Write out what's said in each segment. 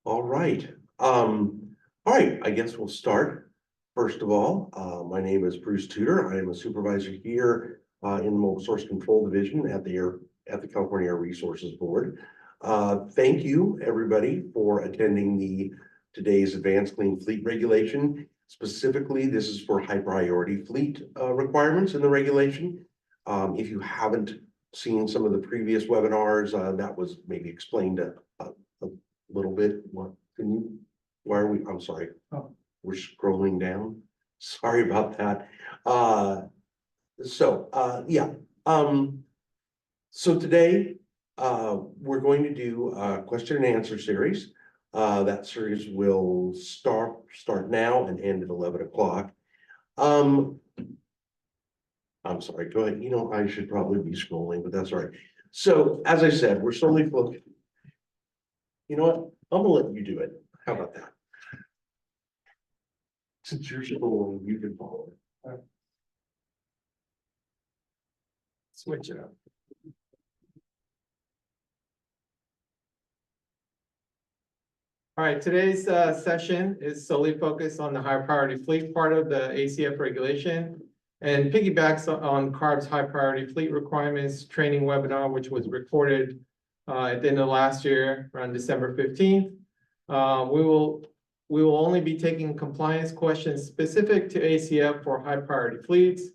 All right. All right, I guess we'll start. First of all, my name is Bruce Tudor. I am a supervisor here in the Mobile Source Control Division at the California Air Resources Board. Thank you, everybody, for attending today's Advanced Clean Fleet Regulation. Specifically, this is for high priority fleet requirements in the regulation. If you haven't seen some of the previous webinars, that was maybe explained a little bit. Why are we, I'm sorry. Oh. We're scrolling down. Sorry about that. Yeah. So today, we're going to do a question and answer series. That series will start now and end at 11 o'clock. I'm sorry, go ahead. You know, I should probably be scrolling, but that's all right. So as I said, we're slowly focusing. You know what? I'm gonna let you do it. How about that? Since you're scrolling, you can follow it. Switch it up. All right, today's session is solely focused on the high priority fleet part of the ACF regulation and piggybacks on CARB's high priority fleet requirements training webinar, which was recorded at the end of last year around December 15th. We will only be taking compliance questions specific to ACF for high priority fleets.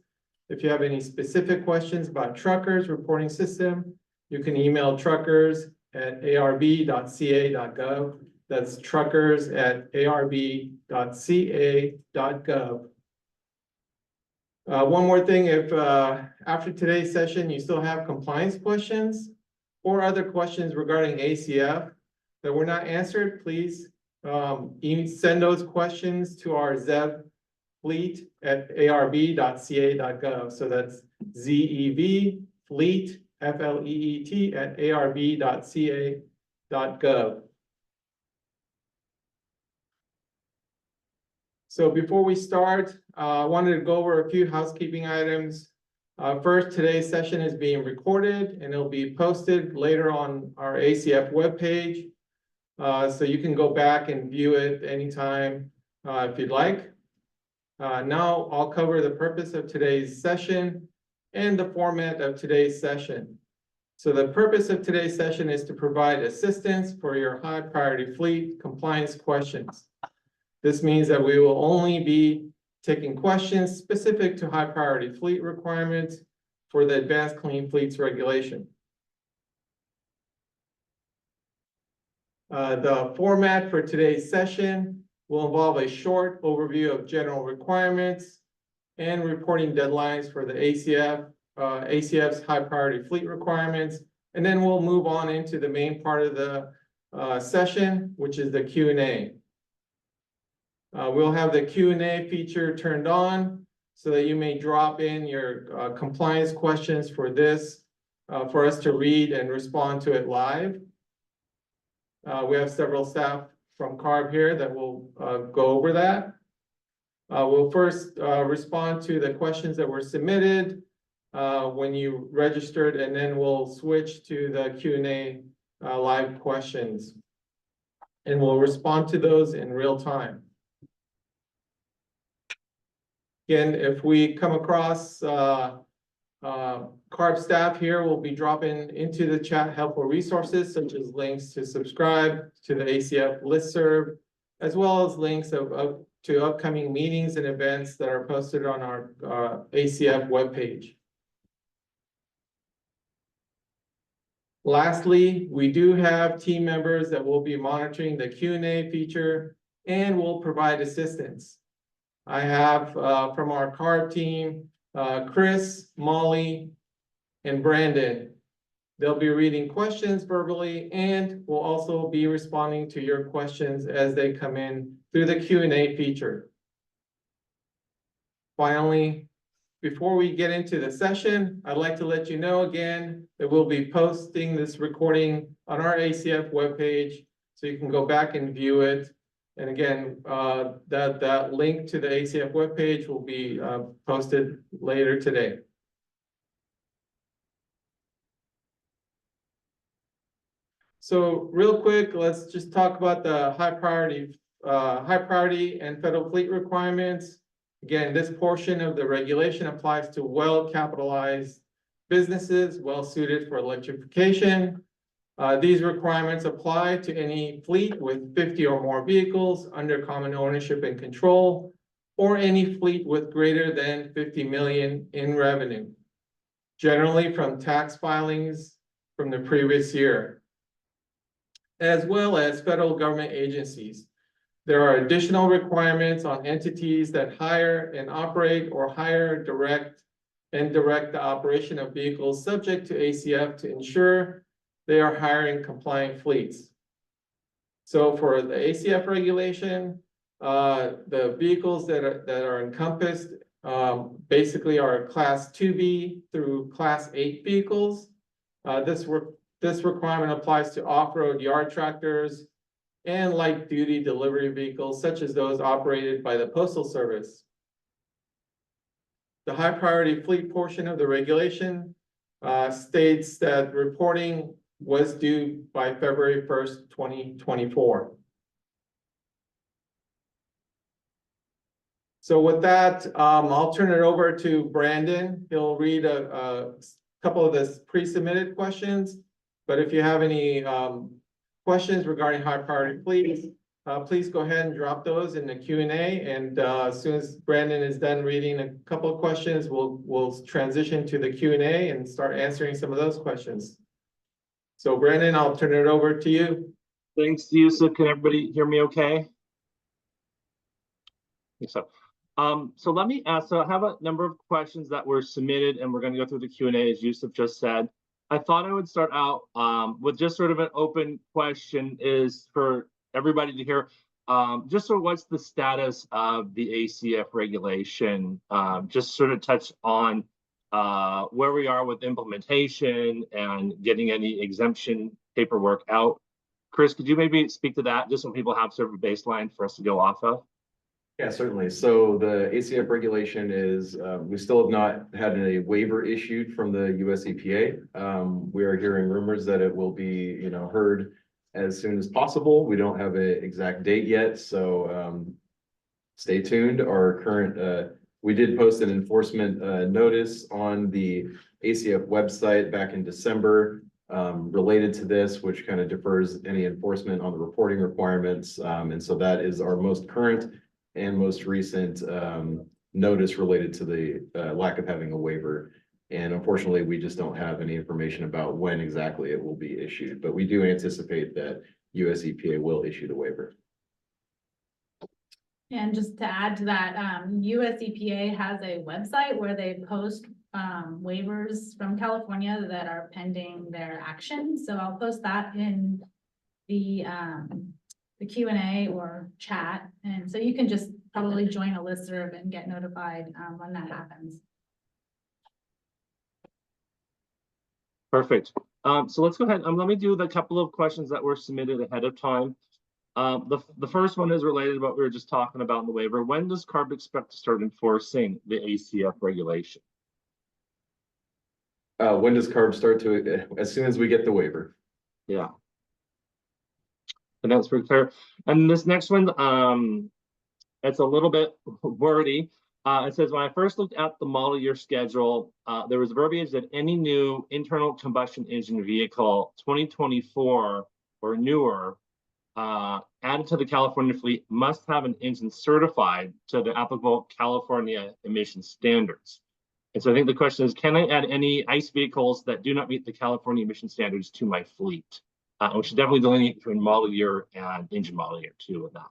If you have any specific questions about truckers reporting system, you can email truckers@arb.ca.gov. That's truckers@arb.ca.gov. One more thing, if after today's session, you still have compliance questions or other questions regarding ACF that were not answered, please send those questions to our ZEV fleet at arb.ca.gov. So that's ZEV fleet, FLEET at arb.ca.gov. So before we start, I wanted to go over a few housekeeping items. First, today's session is being recorded and it'll be posted later on our ACF webpage. So you can go back and view it anytime if you'd like. Now I'll cover the purpose of today's session and the format of today's session. So the purpose of today's session is to provide assistance for your high priority fleet compliance questions. This means that we will only be taking questions specific to high priority fleet requirements for the Advanced Clean Fleets regulation. The format for today's session will involve a short overview of general requirements and reporting deadlines for the ACF's high priority fleet requirements. And then we'll move on into the main part of the session, which is the Q&A. We'll have the Q&A feature turned on so that you may drop in your compliance questions for this, for us to read and respond to it live. We have several staff from CARB here that will go over that. We'll first respond to the questions that were submitted when you registered, and then we'll switch to the Q&A live questions. And we'll respond to those in real time. Again, if we come across CARB staff here, will be dropping into the chat helpful resources such as links to subscribe to the ACF listserv, as well as links to upcoming meetings and events that are posted on our ACF webpage. Lastly, we do have team members that will be monitoring the Q&A feature and will provide assistance. I have from our CARB team, Chris, Molly, and Brandon. They'll be reading questions verbally and will also be responding to your questions as they come in through the Q&A feature. Finally, before we get into the session, I'd like to let you know again that we'll be posting this recording on our ACF webpage so you can go back and view it. And again, that link to the ACF webpage will be posted later today. So real quick, let's just talk about the high priority and federal fleet requirements. Again, this portion of the regulation applies to well-capitalized businesses, well-suited for electrification. These requirements apply to any fleet with 50 or more vehicles under common ownership and control, or any fleet with greater than 50 million in revenue, generally from tax filings from the previous year, as well as federal government agencies. There are additional requirements on entities that hire and operate or hire direct the operation of vehicles subject to ACF to ensure they are hiring compliant fleets. So for the ACF regulation, the vehicles that are encompassed basically are Class 2B through Class 8 vehicles. This requirement applies to off-road yard tractors and light-duty delivery vehicles, such as those operated by the Postal Service. The high-priority fleet portion of the regulation states that reporting was due by February 1st, 2024. So with that, I'll turn it over to Brandon. He'll read a couple of the pre-submitted questions, but if you have any questions regarding high priority fleets, please go ahead and drop those in the Q&A. And as soon as Brandon is done reading a couple of questions, we'll transition to the Q&A and start answering some of those questions. So Brandon, I'll turn it over to you. Thanks, Yusuf. Can everybody hear me okay? I think so. So let me ask, so I have a number of questions that were submitted and we're going to go through the Q&A as Yusuf just said. I thought I would start out with just sort of an open question is for everybody to hear. Just sort of what's the status of the ACF regulation? Just sort of touch on where we are with implementation and getting any exemption paperwork out. Chris, could you maybe speak to that just so people have sort of a baseline for us to go off of? Yeah, certainly. So the ACF regulation is, we still have not had a waiver issued from the US EPA. We are hearing rumors that it will be, heard as soon as possible. We don't have an exact date yet, so stay tuned. Our current, we did post an enforcement notice on the ACF website back in December related to this, which kind of defers any enforcement on the reporting requirements. And so that is our most current and most recent notice related to the lack of having a waiver. And unfortunately, we just don't have any information about when exactly it will be issued, but we do anticipate that US EPA will issue the waiver. And just to add to that, US EPA has a website where they post waivers from California that are pending their action. So I'll post that in the Q&A or chat. And so you can just probably join a listserv and get notified when that happens. Perfect. So let's go ahead. Let me do the couple of questions that were submitted ahead of time. The first one is related to what we were just talking about in the waiver. When does CARB expect to start enforcing the ACF regulation? When does CARB start to, as soon as we get the waiver? Yeah. And that's pretty clear. And this next one, it's a little bit wordy. It says, when I first looked at the model year schedule, there was verbiage that any new internal combustion engine vehicle 2024 or newer added to the California fleet must have an engine certified to the applicable California emission standards. And so I think the question is, can I add any ICE vehicles that do not meet the California emission standards to my fleet? We should definitely delineate between model year and engine model year too with that.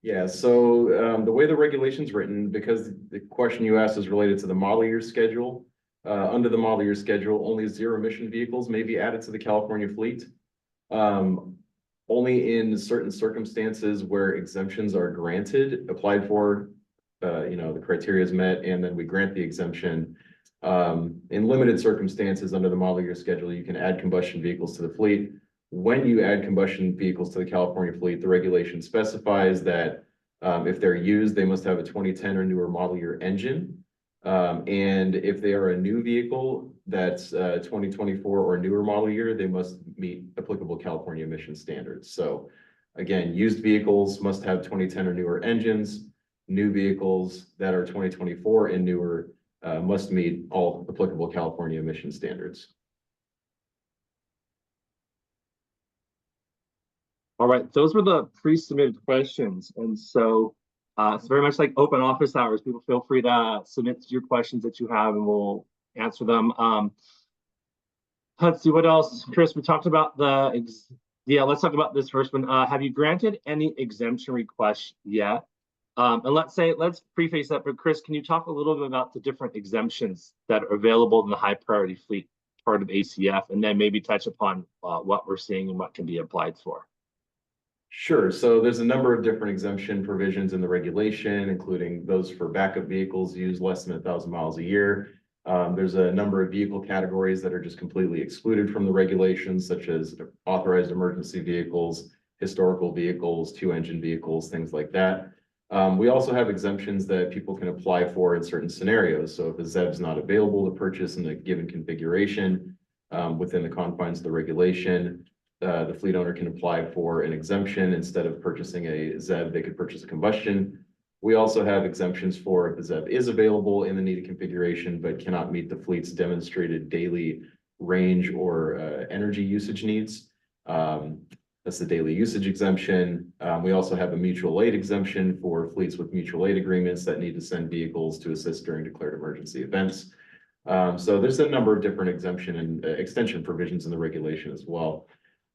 Yeah, so the way the regulation's written, because the question you asked is related to the model year schedule, under the model year schedule, only zero emission vehicles may be added to the California fleet. Only in certain circumstances where exemptions are granted, applied for, the criteria is met, and then we grant the exemption. In limited circumstances under the model year schedule, you can add combustion vehicles to the fleet. When you add combustion vehicles to the California fleet, the regulation specifies that if they're used, they must have a 2010 or newer model year engine. And if they are a new vehicle, that's 2024 or newer model year, they must meet applicable California emission standards. So again, used vehicles must have 2010 or newer engines. New vehicles that are 2024 and newer must meet all applicable California emission standards. All right, those were the pre-submitted questions. And so it's very much like open office hours. People feel free to submit your questions that you have and we'll answer them. Let's see what else. Chris, we talked about let's talk about this first one. Have you granted any exemption requests yet? And let's preface that, but Chris, can you talk a little bit about the different exemptions that are available in the high priority fleet part of ACF, and then maybe touch upon what we're seeing and what can be applied for? Sure. So there's a number of different exemption provisions in the regulation, including those for backup vehicles used less than 1,000 miles a year. There's a number of vehicle categories that are just completely excluded from the regulations, such as authorized emergency vehicles, historical vehicles, two-engine vehicles, things like that. We also have exemptions that people can apply for in certain scenarios. So if a ZEV is not available to purchase in a given configuration within the confines of the regulation, the fleet owner can apply for an exemption. Instead of purchasing a ZEV, they could purchase a combustion. We also have exemptions for if the ZEV is available in the needed configuration, but cannot meet the fleet's demonstrated daily range or energy usage needs. That's the daily usage exemption. We also have a mutual aid exemption for fleets with mutual aid agreements that need to send vehicles to assist during declared emergency events. So there's a number of different exemption and extension provisions in the regulation as well.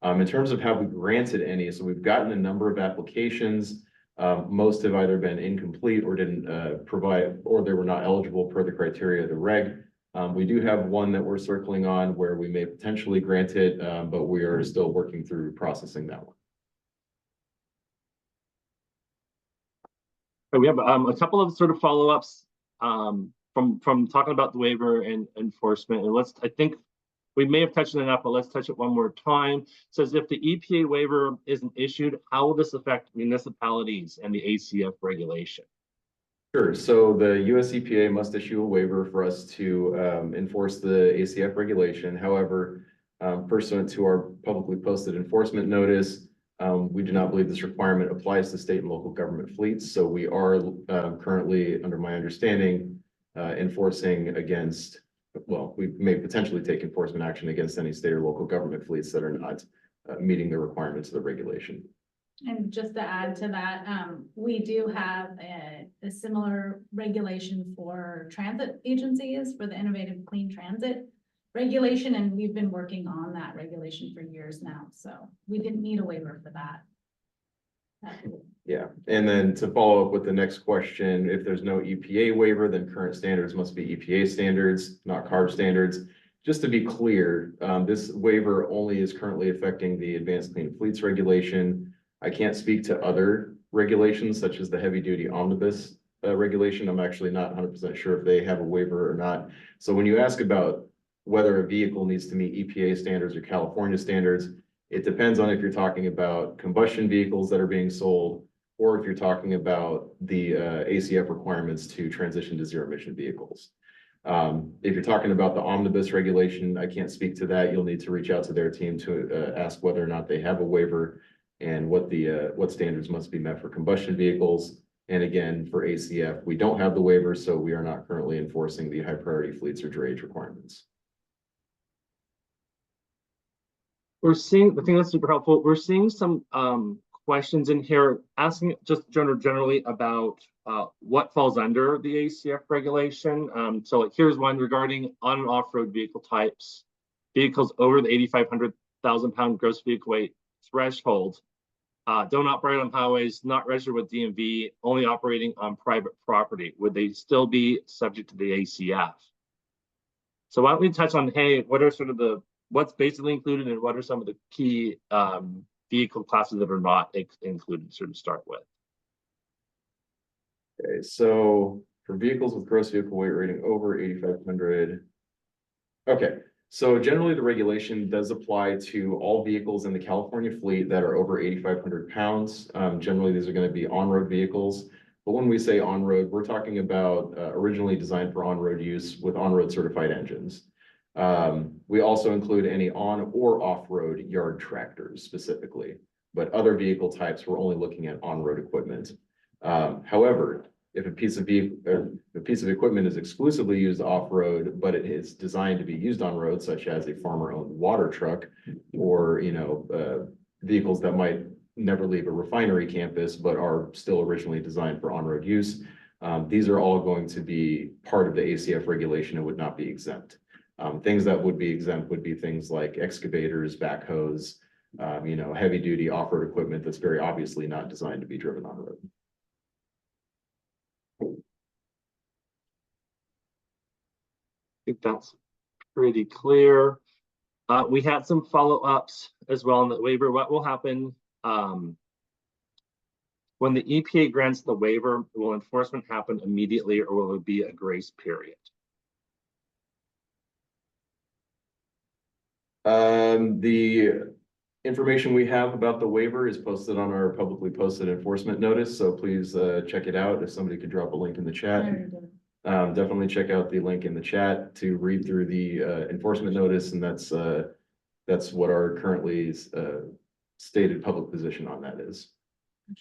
In terms of have we granted any, so we've gotten a number of applications. Most have either been incomplete or didn't provide, or they were not eligible per the criteria of the reg. We do have one that we're circling on where we may potentially grant it, but we are still working through processing that one. We have a couple of sort of follow-ups from talking about the waiver and enforcement. And I think we may have touched on it, but let's touch it one more time. It says if the EPA waiver isn't issued, how will this affect municipalities and the ACF regulation? Sure. So the US EPA must issue a waiver for us to enforce the ACF regulation. However, pursuant to our publicly posted enforcement notice, we do not believe this requirement applies to state and local government fleets. So we are currently, under my understanding, enforcing against, well, we may potentially take enforcement action against any state or local government fleets that are not meeting the requirements of the regulation. And just to add to that, we do have a similar regulation for transit agencies for the Innovative Clean Transit regulation, and we've been working on that regulation for years now. So we didn't need a waiver for that. Yeah, and then to follow up with the next question, if there's no EPA waiver, then current standards must be EPA standards, not CARB standards. Just to be clear, this waiver only is currently affecting the Advanced Clean Fleets regulation. I can't speak to other regulations such as the heavy duty omnibus regulation. I'm actually not 100% sure if they have a waiver or not. So when you ask about whether a vehicle needs to meet EPA standards or California standards, it depends on if you're talking about combustion vehicles that are being sold, or if you're talking about the ACF requirements to transition to zero emission vehicles. If you're talking about the omnibus regulation, I can't speak to that. You'll need to reach out to their team to ask whether or not they have a waiver and what standards must be met for combustion vehicles. And again, for ACF, we don't have the waiver, so we are not currently enforcing the high priority fleets or drayage requirements. We're seeing, the thing that's super helpful, we're seeing some questions in here asking just generally about what falls under the ACF regulation. So like, here's one regarding on and off-road vehicle types. Vehicles over the 8,500,000 pound gross vehicle weight threshold don't operate on highways, not registered with DMV, only operating on private property. Would they still be subject to the ACF? So why don't we touch on, hey, what are sort of what's basically included and what are some of the key vehicle classes that are not included, sort of start with? Okay, so for vehicles with gross vehicle weight rating over 8,500. Okay, so generally the regulation does apply to all vehicles in the California fleet that are over 8,500 pounds. Generally, these are going to be on-road vehicles. But when we say on-road, we're talking about originally designed for on-road use with on-road certified engines. We also include any on or off-road yard tractors specifically, but other vehicle types, we're only looking at on-road equipment. However, if a piece of equipment is exclusively used off-road, but it is designed to be used on road, such as a farmer-owned water truck, or, vehicles that might never leave a refinery campus, but are still originally designed for on-road use, these are all going to be part of the ACF regulation and would not be exempt. Things that would be exempt would be things like excavators, backhoes, heavy-duty off-road equipment that's very obviously not designed to be driven on road. I think that's pretty clear. We had some follow-ups as well on the waiver. What will happen when the EPA grants the waiver? Will enforcement happen immediately, or will it be a grace period? The information we have about the waiver is posted on our publicly posted enforcement notice, so please check it out. If somebody could drop a link in the chat. Definitely check out the link in the chat to read through the enforcement notice, and that's what our currently stated public position on that is. I'm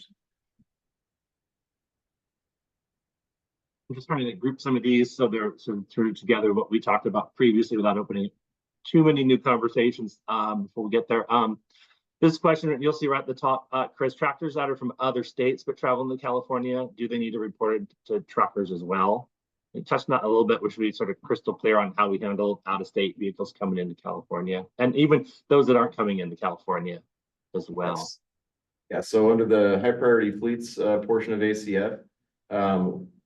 just trying to group some of these so they're sort of through together what we talked about previously without opening too many new conversations before we get there. This question you'll see right at the top, Chris, tractors that are from other states but travel into California, do they need to report it to truckers as well? We touched on that a little bit, which we sort of crystal clear on how we handle out-of-state vehicles coming into California, and even those that aren't coming into California as well. Yes. Yeah, so under the high priority fleets portion of ACF,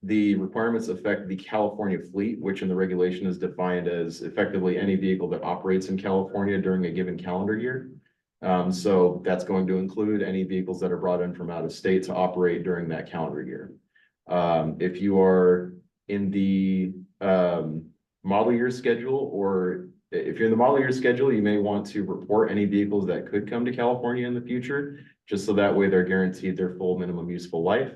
the requirements affect the California fleet, which in the regulation is defined as effectively any vehicle that operates in California during a given calendar year. So that's going to include any vehicles that are brought in from out of state to operate during that calendar year. If you are in the model year schedule, or if you're in the model year schedule, you may want to report any vehicles that could come to California in the future, just so that way they're guaranteed their full minimum useful life.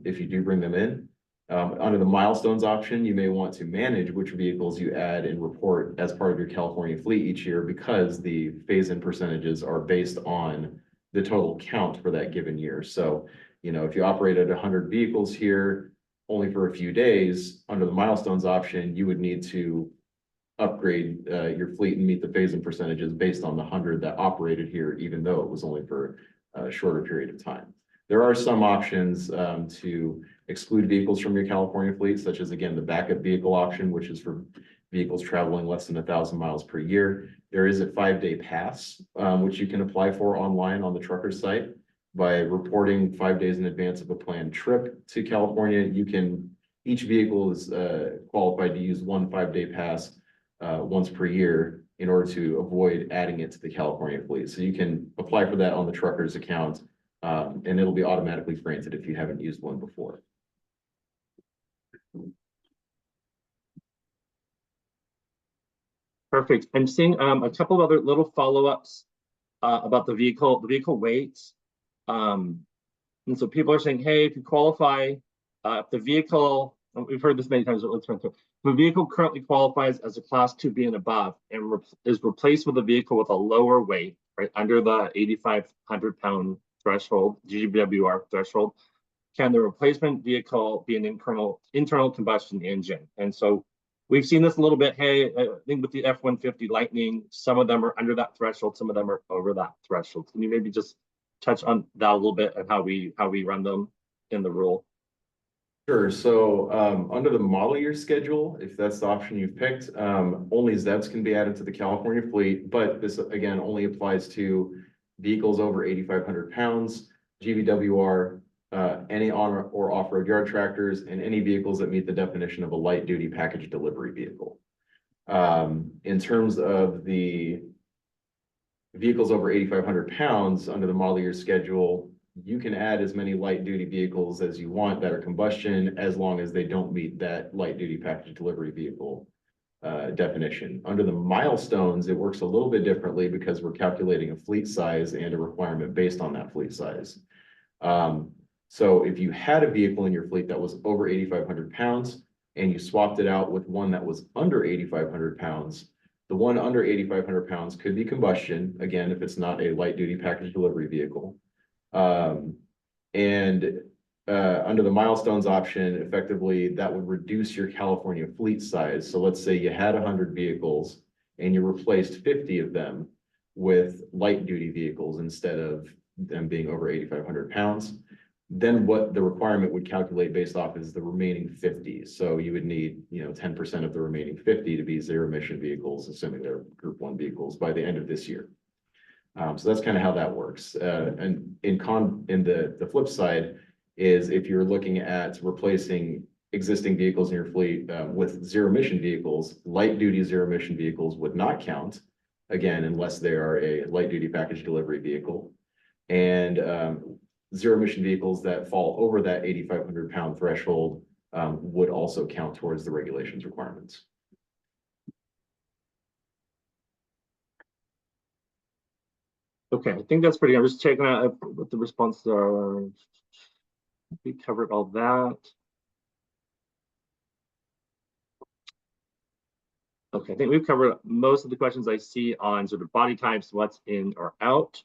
If you do bring them in, under the milestones option, you may want to manage which vehicles you add and report as part of your California fleet each year, because the phase-in percentages are based on the total count for that given year. So, if you operated 100 vehicles here only for a few days, under the milestones option, you would need to upgrade your fleet and meet the phase-in percentages based on the 100 that operated here, even though it was only for a shorter period of time. There are some options to exclude vehicles from your California fleet, such as, again, the backup vehicle option, which is for vehicles traveling less than 1,000 miles per year. There is a 5-day pass, which you can apply for online on the trucker site. By reporting 5 days in advance of a planned trip to California, each vehicle is qualified to use one 5-day pass once per year in order to avoid adding it to the California fleet. So you can apply for that on the trucker's account, and it'll be automatically granted if you haven't used one before. Perfect. I'm seeing a couple of other little follow-ups about the vehicle weights. And so people are saying, hey, if you qualify, if the vehicle, we've heard this many times, but let's run through. If a vehicle currently qualifies as a class 2B and above and is replaced with a vehicle with a lower weight, right, under the 8,500 pound threshold, GWR threshold, can the replacement vehicle be an internal combustion engine? And so we've seen this a little bit. Hey, I think with the F-150 Lightning, some of them are under that threshold, some of them are over that threshold. Can you maybe just touch on that a little bit and how we run them in the rule? Sure. So under the model year schedule, if that's the option you've picked, only ZEVs can be added to the California fleet, but this again only applies to vehicles over 8,500 pounds, GVWR, any on or off-road yard tractors, and any vehicles that meet the definition of a light duty package delivery vehicle. In terms of the vehicles over 8,500 pounds under the model year schedule, you can add as many light duty vehicles as you want that are combustion, as long as they don't meet that light duty package delivery vehicle definition. Under the milestones, it works a little bit differently because we're calculating a fleet size and a requirement based on that fleet size. So if you had a vehicle in your fleet that was over 8,500 pounds, and you swapped it out with one that was under 8,500 pounds, the one under 8,500 pounds could be combustion, again, if it's not a light duty package delivery vehicle. Under the milestones option, effectively, that would reduce your California fleet size. So let's say you had 100 vehicles and you replaced 50 of them with light duty vehicles instead of them being over 8,500 pounds. Then what the requirement would calculate based off is the remaining 50. So you would need, 10% of the remaining 50 to be zero emission vehicles, assuming they're Group 1 vehicles by the end of this year. So that's kind of how that works. And the flip side is if you're looking at replacing existing vehicles in your fleet with zero emission vehicles, light duty zero emission vehicles would not count, again, unless they are a light duty package delivery vehicle. And zero emission vehicles that fall over that 8,500 pound threshold would also count towards the regulations requirements. Okay, I think that's pretty. I'm just checking out what the responses are. We covered all that. Okay, I think we've covered most of the questions I see on sort of body types, what's in or out.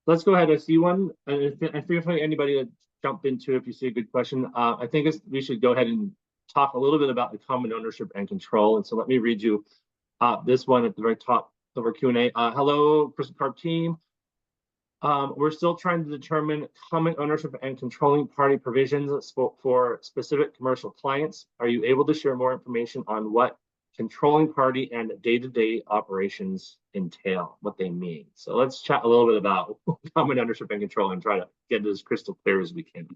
Let's go ahead. I see one. And if anybody to jump into, if you see a good question, I think we should go ahead and talk a little bit about the common ownership and control. And so let me read you this one at the very top of our Q&A. Hello, Crystal CARB team. We're still trying to determine common ownership and controlling party provisions for specific commercial clients. Are you able to share more information on what controlling party and day-to-day operations entail, what they mean? So let's chat a little bit about common ownership and control and try to get it as crystal clear as we can.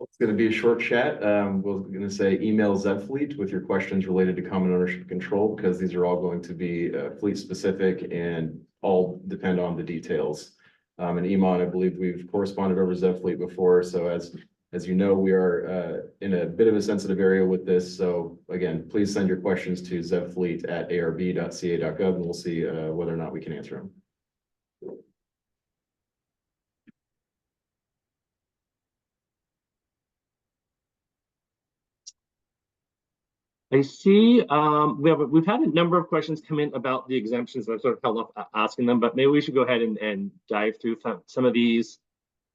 It's going to be a short chat. We're going to say email ZevFleet with your questions related to common ownership and control, because these are all going to be fleet specific and all depend on the details. And Iman, I believe we've corresponded over ZevFleet before. So as you know, we are in a bit of a sensitive area with this. So again, please send your questions to zevfleet@arb.ca.gov and we'll see whether or not we can answer them. I see we've had a number of questions come in about the exemptions. I've sort of held off asking them, but maybe we should go ahead and dive through some of these.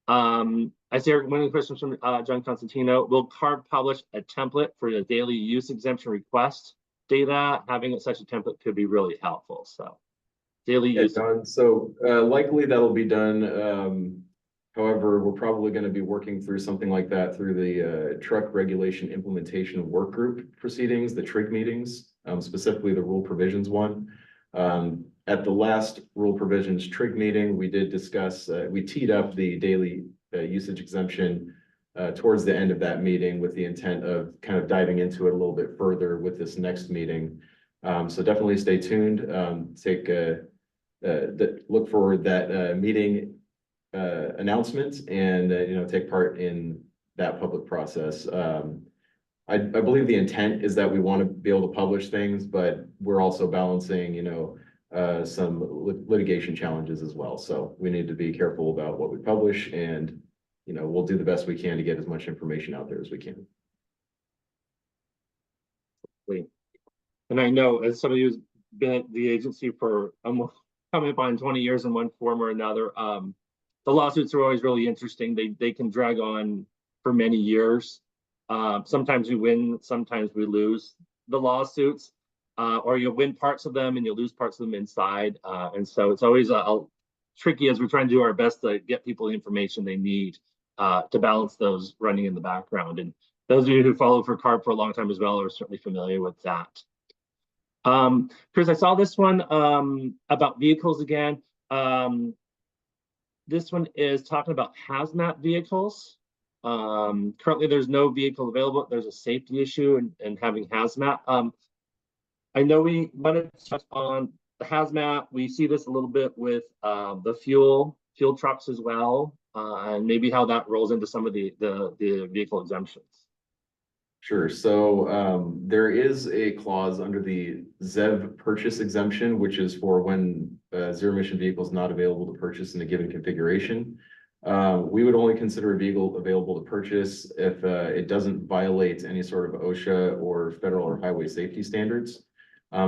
I see one of the questions from John Constantino. Will CARB publish a template for the daily use exemption request data? Having such a template could be really helpful. So daily use. John, so likely that'll be done. However, we're probably going to be working through something like that through the truck regulation implementation work group proceedings, the TRIG meetings, specifically the rule provisions one. At the last rule provisions TRIG meeting, we did discuss, we teed up the daily usage exemption towards the end of that meeting with the intent of kind of diving into it a little bit further with this next meeting. So definitely stay tuned, look for that meeting announcement and take part in that public process. I believe the intent is that we want to be able to publish things, but we're also balancing some litigation challenges as well. So we need to be careful about what we publish, and we'll do the best we can to get as much information out there as we can. And I know, as somebody who's been at the agency for coming up on 20 years in one form or another, the lawsuits are always really interesting. They can drag on for many years. Sometimes we win, sometimes we lose the lawsuits, or you'll win parts of them and you'll lose parts of them inside. And so it's always tricky as we're trying to do our best to get people the information they need to balance those running in the background. And those of you who follow for CARB for a long time as well are certainly familiar with that. Chris, I saw this one about vehicles again. This one is talking about hazmat vehicles. Currently, there's no vehicle available. There's a safety issue in having hazmat. I know we wanted to touch on the hazmat. We see this a little bit with the fuel trucks as well, and maybe how that rolls into some of the vehicle exemptions. Sure. So there is a clause under the ZEV purchase exemption, which is for when zero emission vehicle is not available to purchase in a given configuration. We would only consider a vehicle available to purchase if it doesn't violate any sort of OSHA or federal or highway safety standards.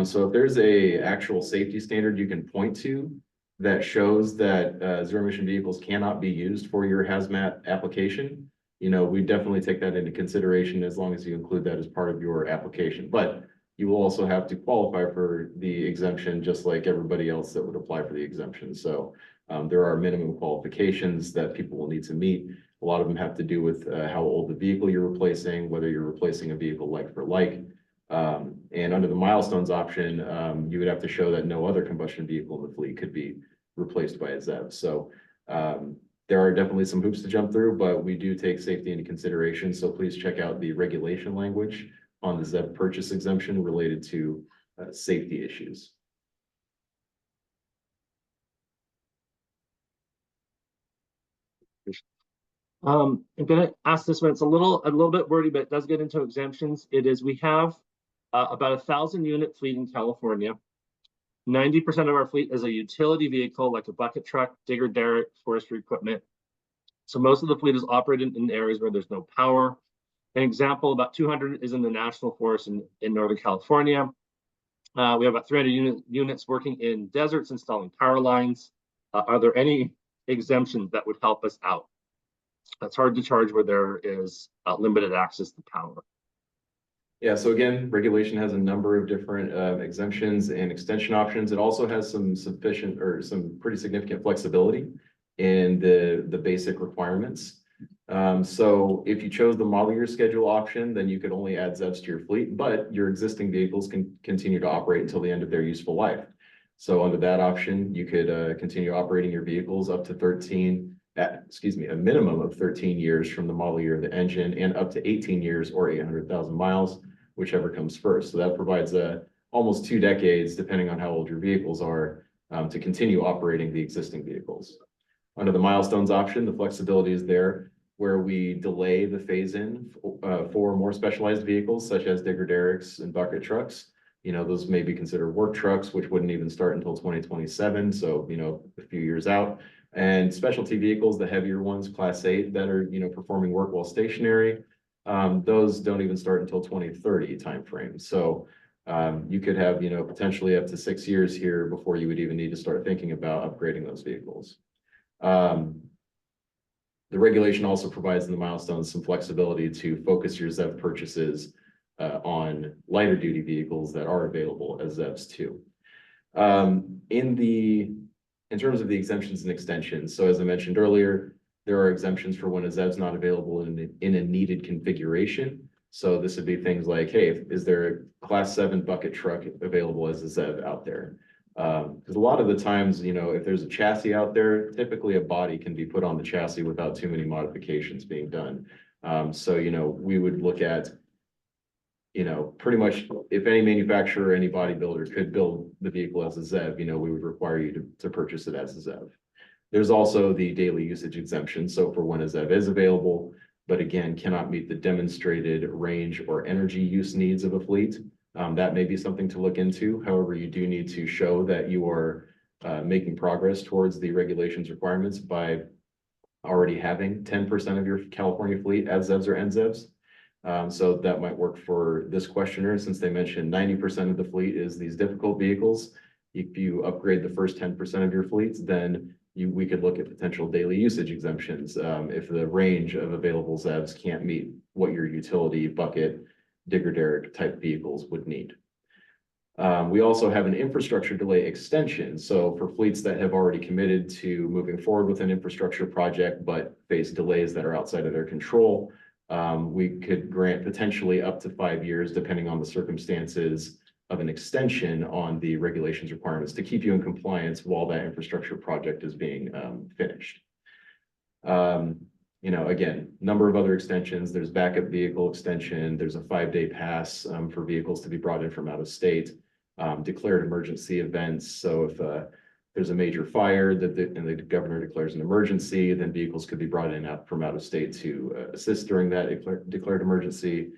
So if there's a actual safety standard you can point to that shows that zero emission vehicles cannot be used for your hazmat application, you know, we definitely take that into consideration as long as you include that as part of your application. But you will also have to qualify for the exemption just like everybody else that would apply for the exemption. So there are minimum qualifications that people will need to meet. A lot of them have to do with how old the vehicle you're replacing, whether you're replacing a vehicle like for like. And under the milestones option, you would have to show that no other combustion vehicle in the fleet could be replaced by a ZEV. So there are definitely some hoops to jump through, but we do take safety into consideration. So please check out the regulation language on the ZEV purchase exemption related to safety issues. I'm gonna ask this one. It's a little bit wordy, but it does get into exemptions. It is, we have about 1,000 unit fleet in California. 90% of our fleet is a utility vehicle, like a bucket truck, digger derrick, forestry equipment. So most of the fleet is operated in areas where there's no power. An example, about 200 is in the national forest in Northern California. We have about 300 units working in deserts installing power lines. Are there any exemptions that would help us out? That's hard to charge where there is limited access to power. Yeah, so again, regulation has a number of different exemptions and extension options. It also has some sufficient or some pretty significant flexibility in the basic requirements. So if you chose the model year schedule option, then you could only add ZEVs to your fleet, but your existing vehicles can continue to operate until the end of their useful life. So under that option, you could continue operating your vehicles up to a minimum of 13 years from the model year of the engine and up to 18 years or 800,000 miles, whichever comes first. So that provides almost 2 decades, depending on how old your vehicles are, to continue operating the existing vehicles. Under the milestones option, the flexibility is there where we delay the phase-in for more specialized vehicles such as digger derricks and bucket trucks. You know, those may be considered work trucks, which wouldn't even start until 2027. So, you know, a few years out. And specialty vehicles, the heavier ones, Class 8, that are, you know, performing work while stationary, those don't even start until 2030 timeframe. So you could have, you know, potentially up to 6 years here before you would even need to start thinking about upgrading those vehicles. The regulation also provides in the milestones some flexibility to focus your ZEV purchases on lighter duty vehicles that are available as ZEVs too. In terms of the exemptions and extensions, so as I mentioned earlier, there are exemptions for when a ZEV is not available in a needed configuration. So this would be things like, hey, is there a Class 7 bucket truck available as a ZEV out there? Because a lot of the times, you know, if there's a chassis out there, typically a body can be put on the chassis without too many modifications being done. So, you know, we would look at, you know, pretty much if any manufacturer or any bodybuilder could build the vehicle as a ZEV, you know, we would require you to purchase it as a ZEV. There's also the daily usage exemption. So for when a ZEV is available, but again, cannot meet the demonstrated range or energy use needs of a fleet, that may be something to look into. However, you do need to show that you are making progress towards the regulations requirements by already having 10% of your California fleet as ZEVs or NZEVs. So that might work for this questioner, since they mentioned 90% of the fleet is these difficult vehicles. If you upgrade the first 10% of your fleets, then we could look at potential daily usage exemptions if the range of available ZEVs can't meet what your utility bucket, digger derrick type vehicles would need. We also have an infrastructure delay extension. So for fleets that have already committed to moving forward with an infrastructure project, but face delays that are outside of their control, we could grant potentially up to 5 years, depending on the circumstances, of an extension on the regulations requirements to keep you in compliance while that infrastructure project is being finished. You know, again, number of other extensions. There's backup vehicle extension. There's a 5-day pass for vehicles to be brought in from out of state. Declared emergency events. So if there's a major fire and the governor declares an emergency, then vehicles could be brought in from out of state to assist during that declared emergency.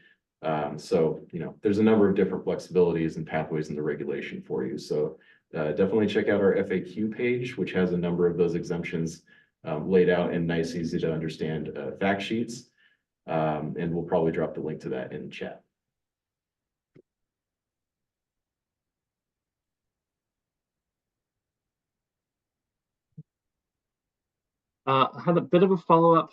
So, you know, there's a number of different flexibilities and pathways in the regulation for you. So definitely check out our FAQ page, which has a number of those exemptions laid out in nice, easy to understand fact sheets. And we'll probably drop the link to that in chat. I had a bit of a follow-up.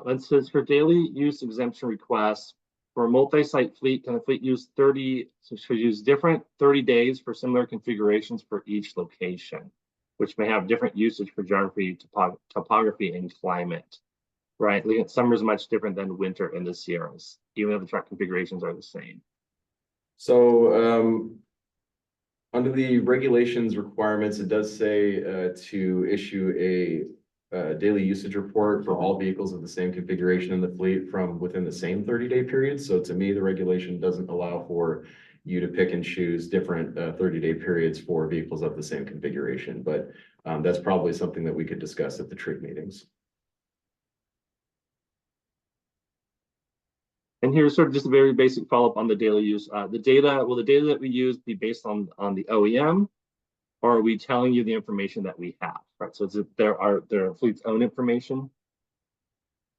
It says for daily use exemption requests for a multi-site fleet, can the fleet use 30, so should use different 30 days for similar configurations for each location, which may have different usage for geography, topography, and climate, right? Summer is much different than winter in the Sierras, even if the truck configurations are the same. So, under the regulations requirements, it does say to issue a daily usage report for all vehicles of the same configuration in the fleet from within the same 30-day period. So to me, the regulation doesn't allow for you to pick and choose different 30-day periods for vehicles of the same configuration. But that's probably something that we could discuss at the TRIG meetings. And here's sort of just a very basic follow-up on the daily use. The data, will the data that we use be based on the OEM, or are we telling you the information that we have, right? So it's their fleet's own information,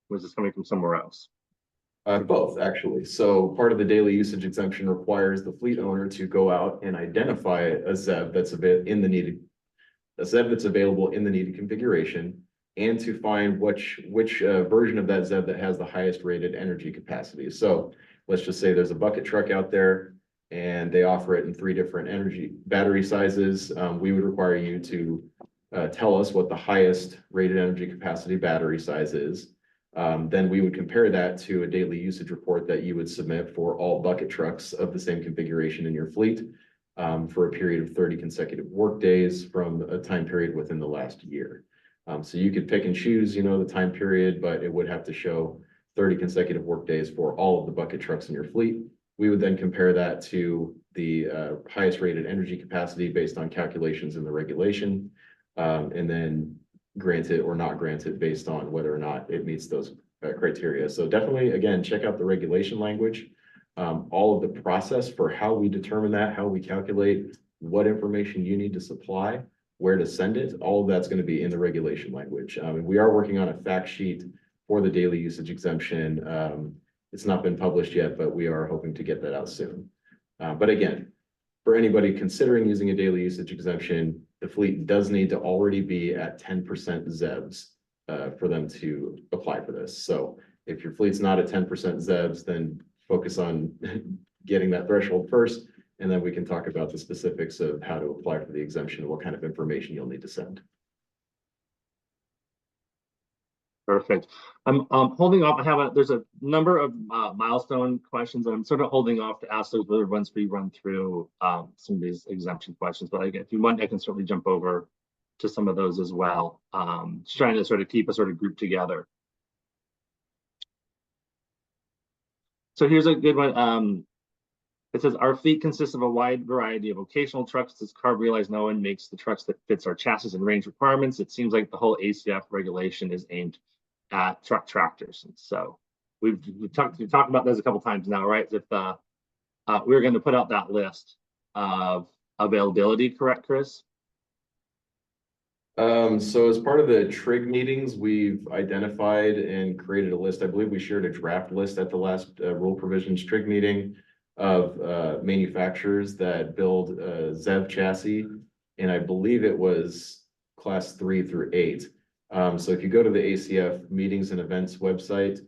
or is this coming from somewhere else? Both, actually. So part of the daily usage exemption requires the fleet owner to go out and identify a ZEV that's available in the needed configuration, and to find which version of that ZEV that has the highest rated energy capacity. So let's just say there's a bucket truck out there and they offer it in 3 different energy battery sizes. We would require you to tell us what the highest rated energy capacity battery size is. Then we would compare that to a daily usage report that you would submit for all bucket trucks of the same configuration in your fleet for a period of 30 consecutive work days from a time period within the last year. So you could pick and choose, the time period, but it would have to show 30 consecutive work days for all of the bucket trucks in your fleet. We would then compare that to the highest rated energy capacity based on calculations in the regulation, and then grant it or not grant it based on whether or not it meets those criteria. So definitely, again, check out the regulation language. All of the process for how we determine that, how we calculate what information you need to supply, where to send it, all of that's going to be in the regulation language. We are working on a fact sheet for the daily usage exemption. It's not been published yet, but we are hoping to get that out soon. But again, for anybody considering using a daily usage exemption, the fleet does need to already be at 10% ZEVs for them to apply for this. So if your fleet's not at 10% ZEVs, then focus on getting that threshold first, and then we can talk about the specifics of how to apply for the exemption and what kind of information you'll need to send. Perfect. I'm holding off. There's a number of milestone questions, and I'm sort of holding off to ask those once we run through some of these exemption questions. But if you want, I can certainly jump over to some of those as well. Just trying to sort of keep a sort of group together. So here's a good one. It says, our fleet consists of a wide variety of vocational trucks. Does CARB realize no one makes the trucks that fits our chassis and range requirements? It seems like the whole ACF regulation is aimed at truck tractors. And so we've talked about this a couple times now, right? If we're going to put out that list of availability, correct, Chris? So as part of the TRIG meetings, we've identified and created a list. I believe we shared a draft list at the last rule provisions TRIG meeting of manufacturers that build ZEV chassis, and I believe it was class 3 through 8. So if you go to the ACF meetings and events website,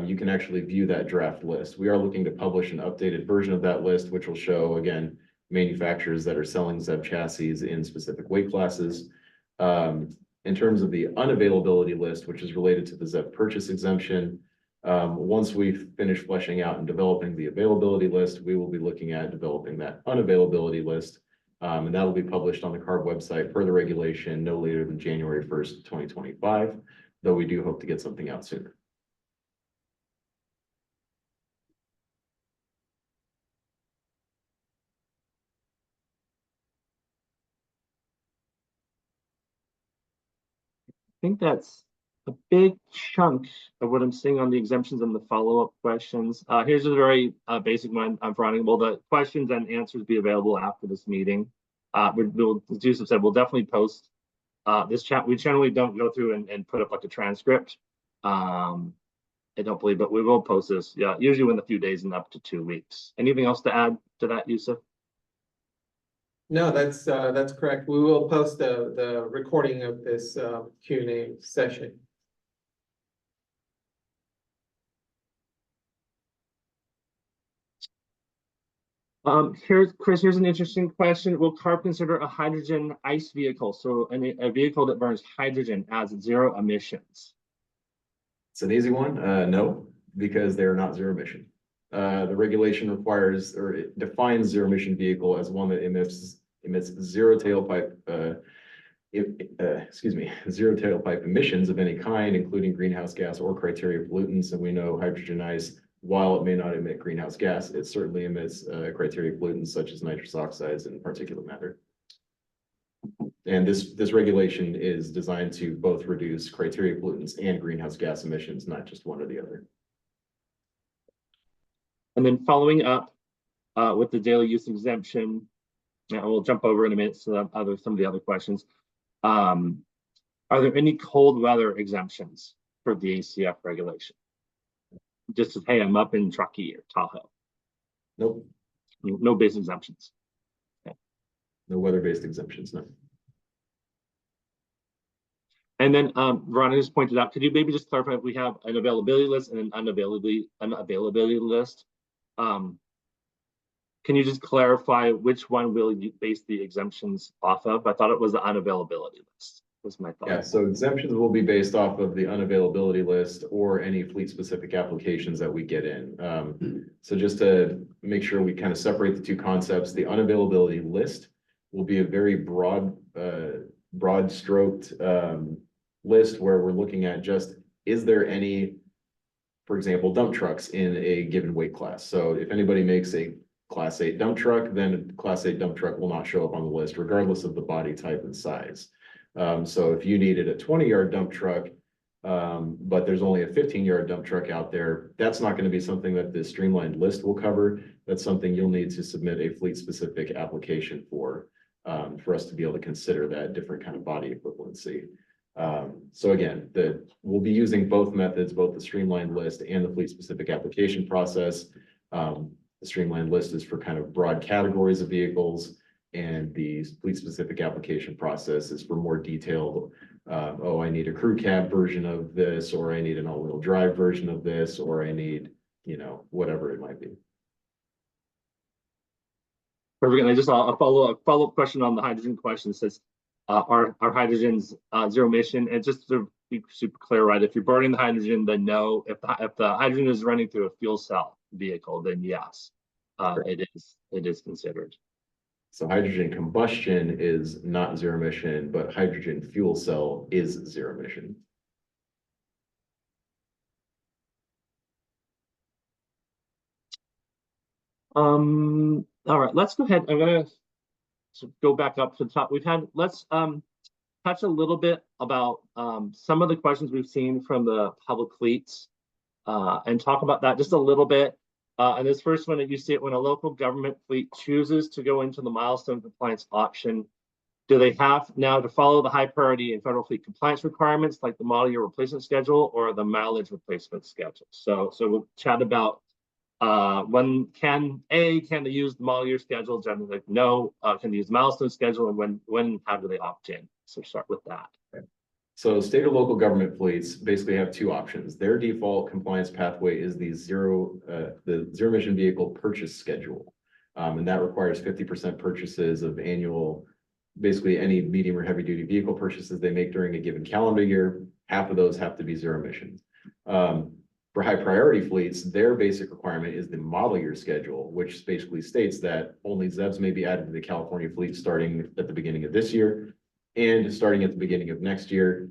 you can actually view that draft list. We are looking to publish an updated version of that list, which will show, again, manufacturers that are selling ZEV chassis in specific weight classes. In terms of the unavailability list, which is related to the ZEV purchase exemption, once we finish fleshing out and developing the availability list, we will be looking at developing that unavailability list. And that will be published on the CARB website per the regulation no later than January 1st, 2025, though we do hope to get something out sooner. I think that's a big chunk of what I'm seeing on the exemptions and the follow-up questions. Here's a very basic one. I'm fronting. Will the questions and answers be available after this meeting? As Yusuf said, we'll definitely post this chat, we generally don't go through and put up like a transcript. I don't believe, but we will post this, yeah, usually within a few days and up to 2 weeks. Anything else to add to that, Yusuf? No, that's correct. We will post the recording of this Q&A session. Here's Chris, here's an interesting question. Will CARB consider a hydrogen ICE vehicle, so a vehicle that burns hydrogen, as zero emissions? It's an easy one. No, because they're not zero emission. The regulation requires, or it defines zero emission vehicle as one that emits zero tailpipe, zero tailpipe emissions of any kind, including greenhouse gas or criteria pollutants. And we know hydrogen ICE, while it may not emit greenhouse gas, it certainly emits criteria pollutants such as nitrous oxides and particulate matter. And this regulation is designed to both reduce criteria pollutants and greenhouse gas emissions, not just one or the other. And then following up with the daily use exemption, we'll jump over in a minute to some of the other questions. Are there any cold weather exemptions for the ACF regulation? Just as, hey, I'm up in Truckee or Tahoe. Nope. No base exemptions. Okay. No weather-based exemptions, no. And then Veronica just pointed out, could you maybe just clarify if we have an availability list and an unavailability list? Can you just clarify which one will you base the exemptions off of? I thought it was the unavailability list, was my thought. Yeah, so exemptions will be based off of the unavailability list or any fleet-specific applications that we get in. So just to make sure we kind of separate the two concepts, the unavailability list will be a very broad-stroked list where we're looking at just, is there any, for example, dump trucks in a given weight class? So if anybody makes a Class 8 dump truck, then a Class 8 dump truck will not show up on the list regardless of the body type and size. So if you needed a 20-yard dump truck, but there's only a 15-yard dump truck out there, that's not going to be something that the streamlined list will cover. That's something you'll need to submit a fleet-specific application for us to be able to consider that different kind of body equivalency. So again, we'll be using both methods, both the streamlined list and the fleet-specific application process. The streamlined list is for kind of broad categories of vehicles, and the fleet-specific application process is for more detailed, oh, I need a crew cab version of this, or I need an all-wheel drive version of this, or I need, whatever it might be. Perfect. And I just a follow-up question on the hydrogen question. It says, are hydrogens zero emission? And just to be super clear, right? If you're burning the hydrogen, then no. If the hydrogen is running through a fuel cell vehicle, then yes, it is considered. So hydrogen combustion is not zero emission, but hydrogen fuel cell is zero emission. All right, let's go ahead. I'm gonna go back up to the top. Let's touch a little bit about some of the questions we've seen from the public fleets and talk about that just a little bit. And this first one, that you see it when a local government fleet chooses to go into the milestone compliance option, do they have now to follow the high priority and federal fleet compliance requirements like the model year replacement schedule or the mileage replacement schedule? So we'll chat about can they use the model year schedule? Generally, like no. Can they use the milestone schedule, and when how do they opt in? So start with that. So state or local government fleets basically have two options. Their default compliance pathway is the zero emission vehicle purchase schedule. And that requires 50% purchases of annual, basically any medium or heavy duty vehicle purchases they make during a given calendar year. Half of those have to be zero emissions. For high priority fleets, their basic requirement is the model year schedule, which basically states that only ZEVs may be added to the California fleet starting at the beginning of this year. And starting at the beginning of next year,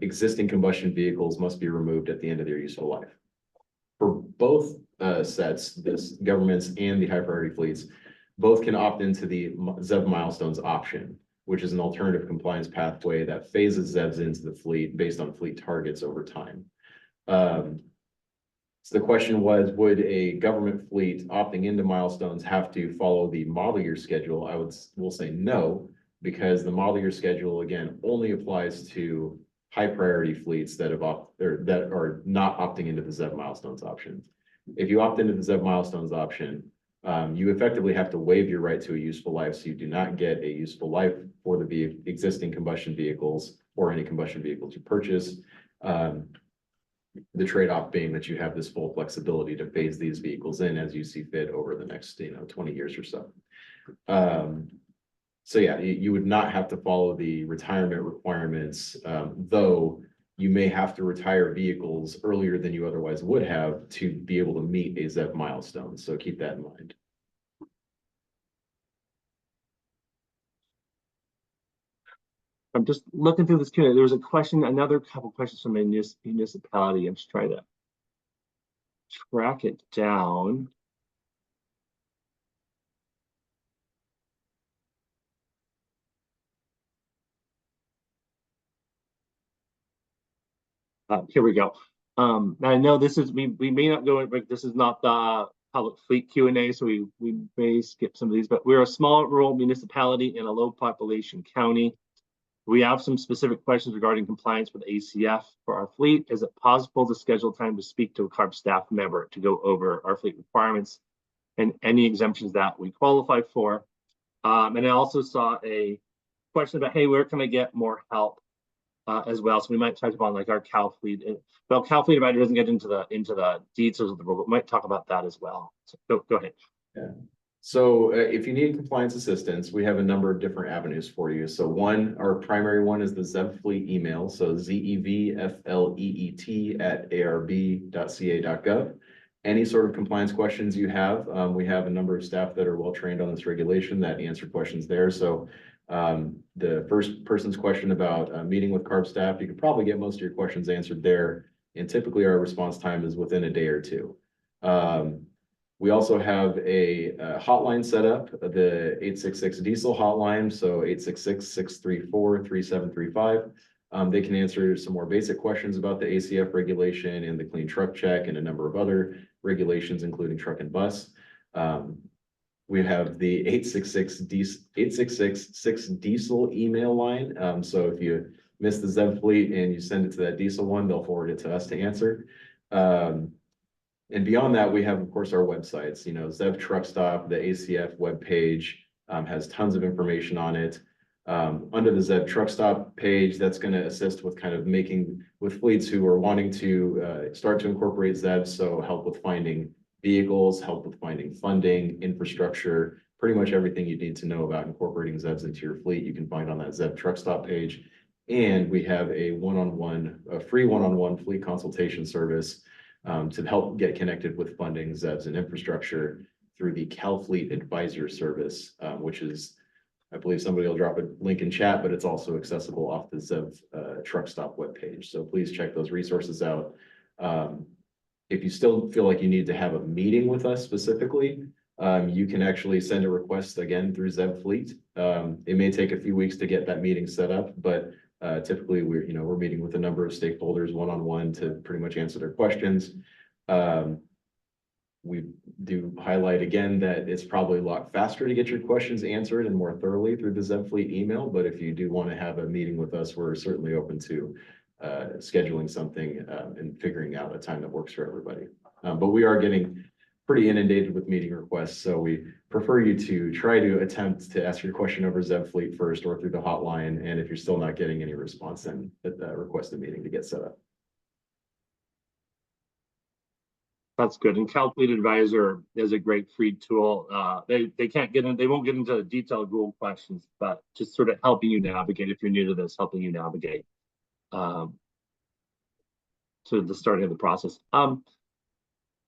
existing combustion vehicles must be removed at the end of their useful life. For both sets, this governments and the high priority fleets, both can opt into the ZEV milestones option, which is an alternative compliance pathway that phases ZEVs into the fleet based on fleet targets over time. So the question was, would a government fleet opting into milestones have to follow the model year schedule? We'll say no, because the model year schedule, again, only applies to high priority fleets that that are not opting into the ZEV milestones option. If you opt into the ZEV milestones option, you effectively have to waive your right to a useful life, so you do not get a useful life for the existing combustion vehicles or any combustion vehicles you purchase. The trade-off being that you have this full flexibility to phase these vehicles in as you see fit over the next, 20 years or so. So yeah, you would not have to follow the retirement requirements, though you may have to retire vehicles earlier than you otherwise would have to be able to meet a ZEV milestone. So keep that in mind. I'm just looking through this Q&A. There was a question, another couple questions from a municipality. I'm just trying to track it down. Here we go. I know this is, we may not go in, but this is not the public fleet Q&A, so we may skip some of these, but we're a small rural municipality in a low population county. We have some specific questions regarding compliance with ACF for our fleet. Is it possible to schedule time to speak to a CARB staff member to go over our fleet requirements and any exemptions that we qualify for? And I also saw a question about, hey, where can I get more help as well? So we might touch upon like our Cal fleet. Well, Cal fleet advisor doesn't get into the details of the role, but we might talk about that as well. So go ahead. Yeah. So if you need compliance assistance, we have a number of different avenues for you. So one, our primary one is the ZEV Fleet email. So zevfleet@arb.ca.gov. Any sort of compliance questions you have, we have a number of staff that are well trained on this regulation that answer questions there. So the first person's question about meeting with CARB staff, you could probably get most of your questions answered there. And typically our response time is within a day or two. We also have a hotline set up, the 866 diesel hotline, so 866-634-3735. They can answer some more basic questions about the ACF regulation and the clean truck check and a number of other regulations, including truck and bus. We have the 866 diesel email line. So if you miss the ZEV fleet and you send it to that diesel one, they'll forward it to us to answer. And beyond that, we have, of course, our websites, ZEV Truck Stop, the ACF webpage has tons of information on it. Under the ZEV Truck Stop page, that's going to assist with kind of with fleets who are wanting to start to incorporate ZEVs. So help with finding vehicles, help with finding funding, infrastructure, pretty much everything you need to know about incorporating ZEVs into your fleet, you can find on that ZEV Truck Stop page. And we have a free one-on-one fleet consultation service to help get connected with funding, ZEVs, and infrastructure through the Cal Fleet Advisor Service, which is, I believe somebody will drop a link in chat, but it's also accessible off the ZEV Truck Stop webpage. So please check those resources out. If you still feel like you need to have a meeting with us specifically, you can actually send a request again through ZEV Fleet. It may take a few weeks to get that meeting set up, but typically we're meeting with a number of stakeholders one-on-one to pretty much answer their questions. We do highlight again that it's probably a lot faster to get your questions answered and more thoroughly through the ZEV Fleet email. But if you do want to have a meeting with us, we're certainly open to scheduling something and figuring out a time that works for everybody. But we are getting pretty inundated with meeting requests, so we prefer you to try to attempt to ask your question over ZEV Fleet first or through the hotline. And if you're still not getting any response, then request a meeting to get set up. That's good. And Cal Fleet Advisor is a great free tool. They won't get into the detailed Google questions, but just sort of helping you navigate if you're new to this, helping you navigate to the starting of the process.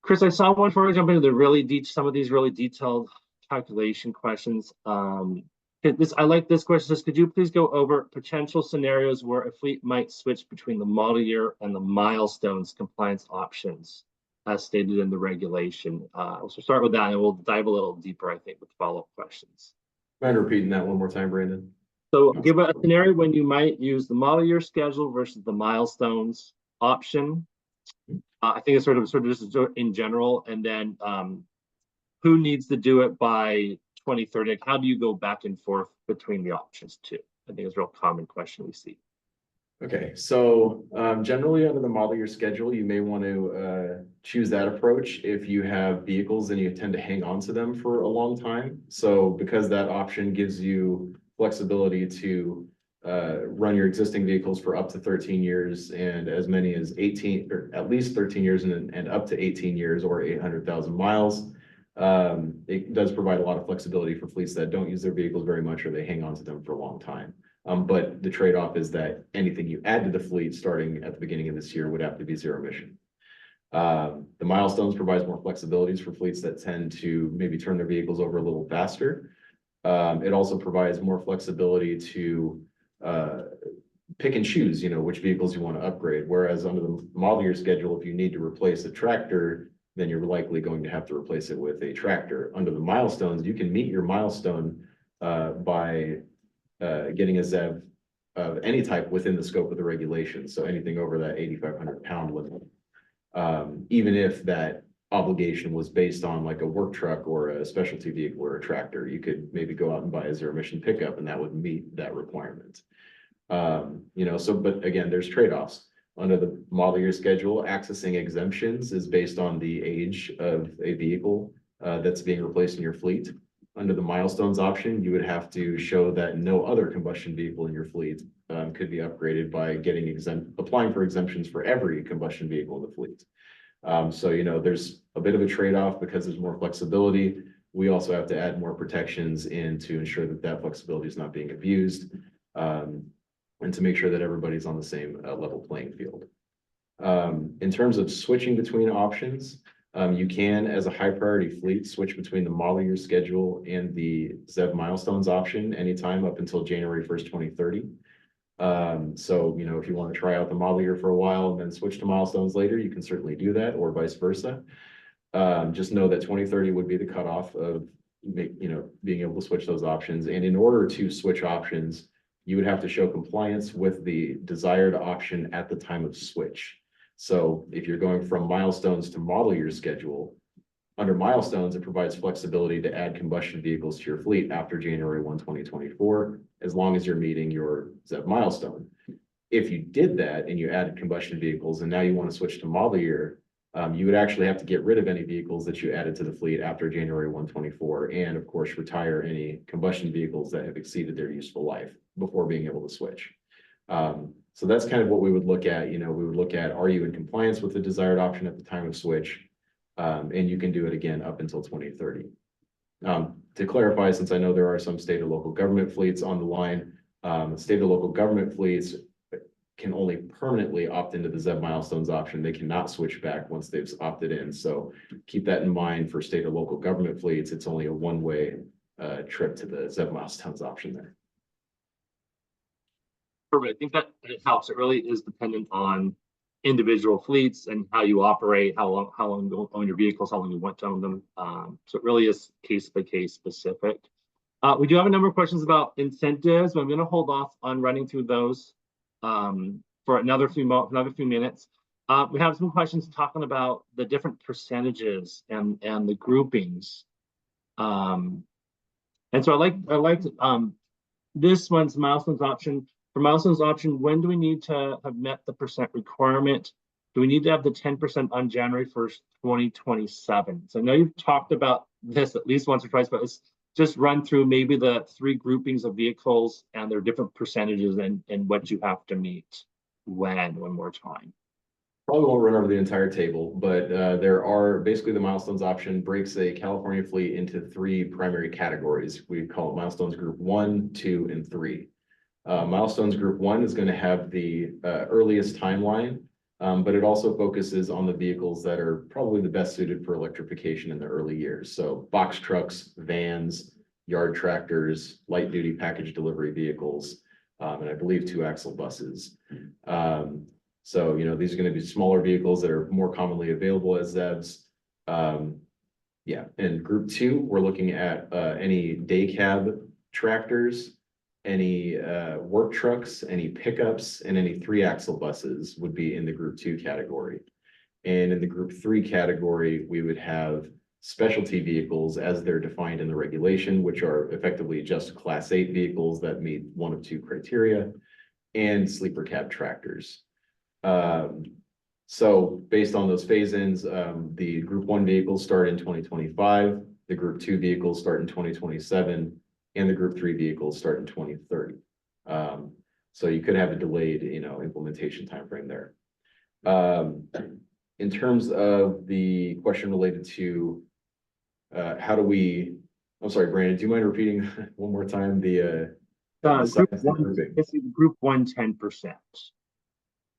Chris, I saw one before we jump into some of these really detailed calculation questions. I like this question. Says, could you please go over potential scenarios where a fleet might switch between the model year and the milestones compliance options as stated in the regulation? So start with that and we'll dive a little deeper, I think, with follow-up questions. Mind repeating that one more time, Brandon? So give a scenario when you might use the model year schedule versus the milestones option. I think it's sort of just in general, and then who needs to do it by 2030? Like, how do you go back and forth between the options too? I think it's a real common question we see. Okay, so generally under the model year schedule, you may want to choose that approach if you have vehicles and you tend to hang on to them for a long time. So because that option gives you flexibility to run your existing vehicles for up to 13 years and as many as 18 or at least 13 years and up to 18 years or 800,000 miles. It does provide a lot of flexibility for fleets that don't use their vehicles very much or they hang on to them for a long time. But the trade-off is that anything you add to the fleet starting at the beginning of this year would have to be zero emission. The milestones provides more flexibilities for fleets that tend to maybe turn their vehicles over a little faster. It also provides more flexibility to pick and choose, which vehicles you want to upgrade. Whereas under the model year schedule, if you need to replace a tractor, then you're likely going to have to replace it with a tractor. Under the milestones, you can meet your milestone by getting a ZEV of any type within the scope of the regulation. So anything over that 8,500 pound limit, even if that obligation was based on like a work truck or a specialty vehicle or a tractor, you could maybe go out and buy a zero emission pickup and that would meet that requirement. But again, there's trade-offs. Under the model year schedule, accessing exemptions is based on the age of a vehicle that's being replaced in your fleet. Under the milestones option, you would have to show that no other combustion vehicle in your fleet could be upgraded by applying for exemptions for every combustion vehicle in the fleet. There's a bit of a trade-off because there's more flexibility. We also have to add more protections in to ensure that that flexibility is not being abused, and to make sure that everybody's on the same level playing field. In terms of switching between options, you can, as a high priority fleet, switch between the model year schedule and the ZEV milestones option anytime up until January 1st, 2030. If you want to try out the model year for a while and then switch to milestones later, you can certainly do that, or vice versa. Just know that 2030 would be the cutoff of being able to switch those options. And in order to switch options, you would have to show compliance with the desired option at the time of switch. So if you're going from milestones to model year schedule, under milestones, it provides flexibility to add combustion vehicles to your fleet after January 1, 2024, as long as you're meeting your ZEV milestone. If you did that and you added combustion vehicles and now you want to switch to model year, you would actually have to get rid of any vehicles that you added to the fleet after January 1, 2024, and of course, retire any combustion vehicles that have exceeded their useful life before being able to switch. So that's kind of what we would look at. We would look at, are you in compliance with the desired option at the time of switch? And you can do it again up until 2030. To clarify, since I know there are some state or local government fleets on the line, state or local government fleets can only permanently opt into the ZEV milestones option. They cannot switch back once they've opted in. So keep that in mind for state or local government fleets. It's only a one-way trip to the ZEV milestones option there. Perfect. I think that it helps. It really is dependent on individual fleets and how you operate, how long you own your vehicles, how long you want to own them. So it really is case by case specific. We do have a number of questions about incentives, but I'm going to hold off on running through those for another few minutes. We have some questions talking about the different percentages and the groupings. And so I like this one's milestones option. For milestones option, when do we need to have met the percent requirement? Do we need to have the 10% on January 1st, 2027? So I know you've talked about this at least once or twice, but let's just run through maybe the three groupings of vehicles and their different percentages and what you have to meet when one more time. Probably won't run over the entire table, but there are basically the milestones option breaks a California fleet into three primary categories. We call it milestones group 1, 2, and 3. Milestones group 1 is going to have the earliest timeline, but it also focuses on the vehicles that are probably the best suited for electrification in the early years. So box trucks, vans, yard tractors, light duty package delivery vehicles, and I believe 2-axle buses. So, these are going to be smaller vehicles that are more commonly available as ZEVs. In group 2, we're looking at any day cab tractors, any work trucks, any pickups, and any 3-axle buses would be in the group 2 category. And in the group 3 category, we would have specialty vehicles as they're defined in the regulation, which are effectively just Class 8 vehicles that meet one of two criteria, and sleeper cab tractors. So based on those phase-ins, the Group 1 vehicles start in 2025, the Group 2 vehicles start in 2027, and the Group 3 vehicles start in 2030. So you could have a delayed, implementation timeframe there. In terms of the question related to how do we, I'm sorry, Brandon, do you mind repeating one more time the Group size one, grouping? it's Group 1, 10%.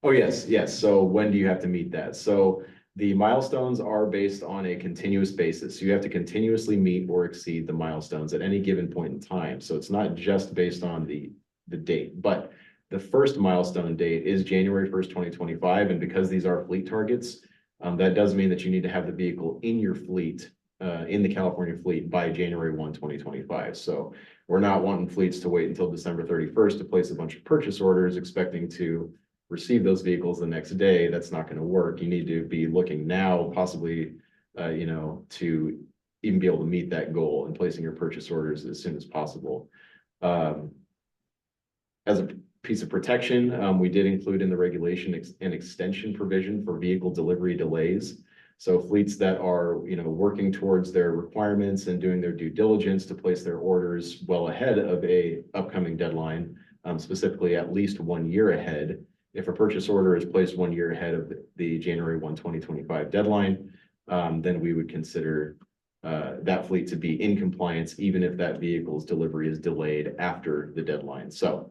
Oh, yes. So when do you have to meet that? So the milestones are based on a continuous basis. You have to continuously meet or exceed the milestones at any given point in time. So it's not just based on the date, but the first milestone date is January 1st, 2025. And because these are fleet targets, that does mean that you need to have the vehicle in your fleet, in the California fleet by January 1, 2025. So we're not wanting fleets to wait until December 31st to place a bunch of purchase orders expecting to receive those vehicles the next day. That's not going to work. You need to be looking now, possibly, to even be able to meet that goal and placing your purchase orders as soon as possible. As a piece of protection, we did include in the regulation an extension provision for vehicle delivery delays. So fleets that are, working towards their requirements and doing their due diligence to place their orders well ahead of a upcoming deadline, specifically at least 1 year ahead. If a purchase order is placed 1 year ahead of the January 1, 2025 deadline, then we would consider that fleet to be in compliance, even if that vehicle's delivery is delayed after the deadline. So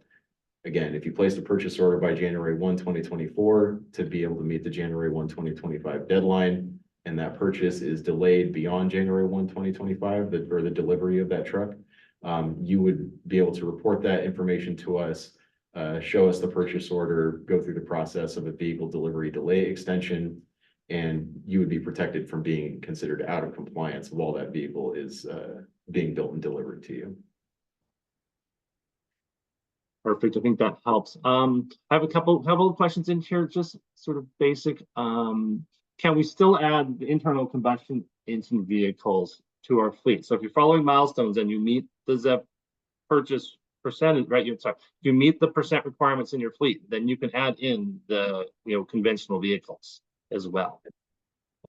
again, if you placed a purchase order by January 1, 2024 to be able to meet the January 1, 2025 deadline, and that purchase is delayed beyond January 1, 2025, or the delivery of that truck, you would be able to report that information to us, show us the purchase order, go through the process of a vehicle delivery delay extension, and you would be protected from being considered out of compliance while that vehicle is being built and delivered to you. Perfect. I think that helps. I have a couple of questions in here, just sort of basic. Can we still add the internal combustion engine vehicles to our fleet? So if you're following milestones and you meet the ZEV purchase percentage, right? If you meet the percent requirements in your fleet, then you can add in the conventional vehicles as well.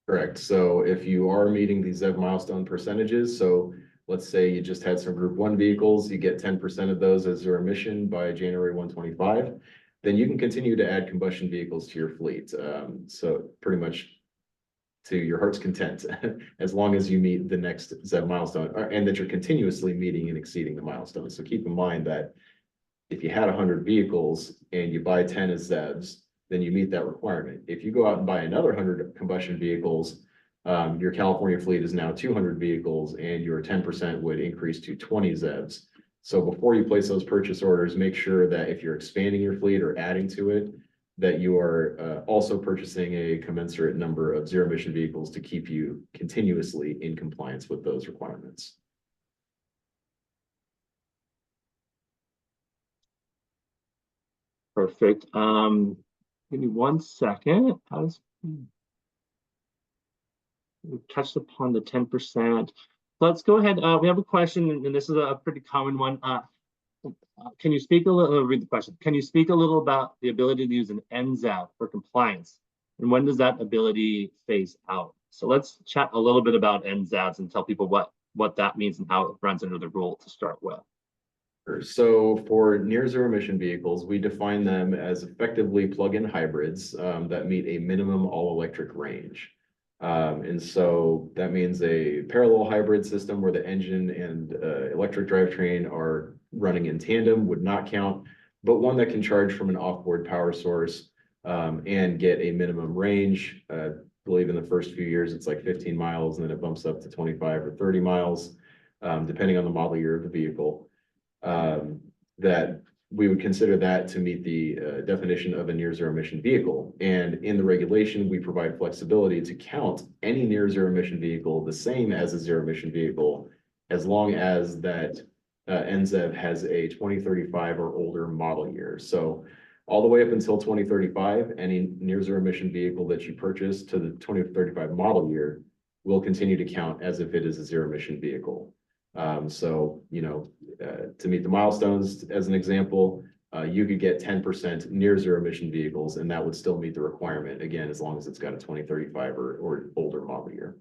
Correct. So if you are meeting these ZEV milestone percentages, so let's say you just had some Group 1 vehicles, you get 10% of those as zero emission by January 1, 2025, then you can continue to add combustion vehicles to your fleet. So pretty much to your heart's content, as long as you meet the next ZEV milestone, and that you're continuously meeting and exceeding the milestones. So keep in mind that if you had 100 vehicles and you buy 10 as ZEVs, then you meet that requirement. If you go out and buy another 100 combustion vehicles, your California fleet is now 200 vehicles, and your 10% would increase to 20 ZEVs. So before you place those purchase orders, make sure that if you're expanding your fleet or adding to it, that you are also purchasing a commensurate number of zero emission vehicles to keep you continuously in compliance with those requirements. Perfect. Give me 1 second. We touched upon the 10%. Let's go ahead. We have a question, and this is a pretty common one. Can you speak a little, read the question. Can you speak a little about the ability to use an NZEV for compliance? And when does that ability phase out? So let's chat a little bit about NZEVs and tell people what that means and how it runs under the rule to start with. So for near zero emission vehicles, we define them as effectively plug-in hybrids that meet a minimum all-electric range. And so that means a parallel hybrid system where the engine and electric drivetrain are running in tandem would not count, but one that can charge from an off-board power source and get a minimum range. I believe in the first few years, it's like 15 miles, and then it bumps up to 25 or 30 miles, depending on the model year of the vehicle. That we would consider that to meet the definition of a near zero emission vehicle. And in the regulation, we provide flexibility to count any near zero emission vehicle the same as a zero emission vehicle, as long as that NZEV has a 2035 or older model year. So all the way up until 2035, any near zero emission vehicle that you purchase to the 2035 model year will continue to count as if it is a zero emission vehicle. So, to meet the milestones, as an example, you could get 10% near zero emission vehicles, and that would still meet the requirement, again, as long as it's got a 2035 or older model year.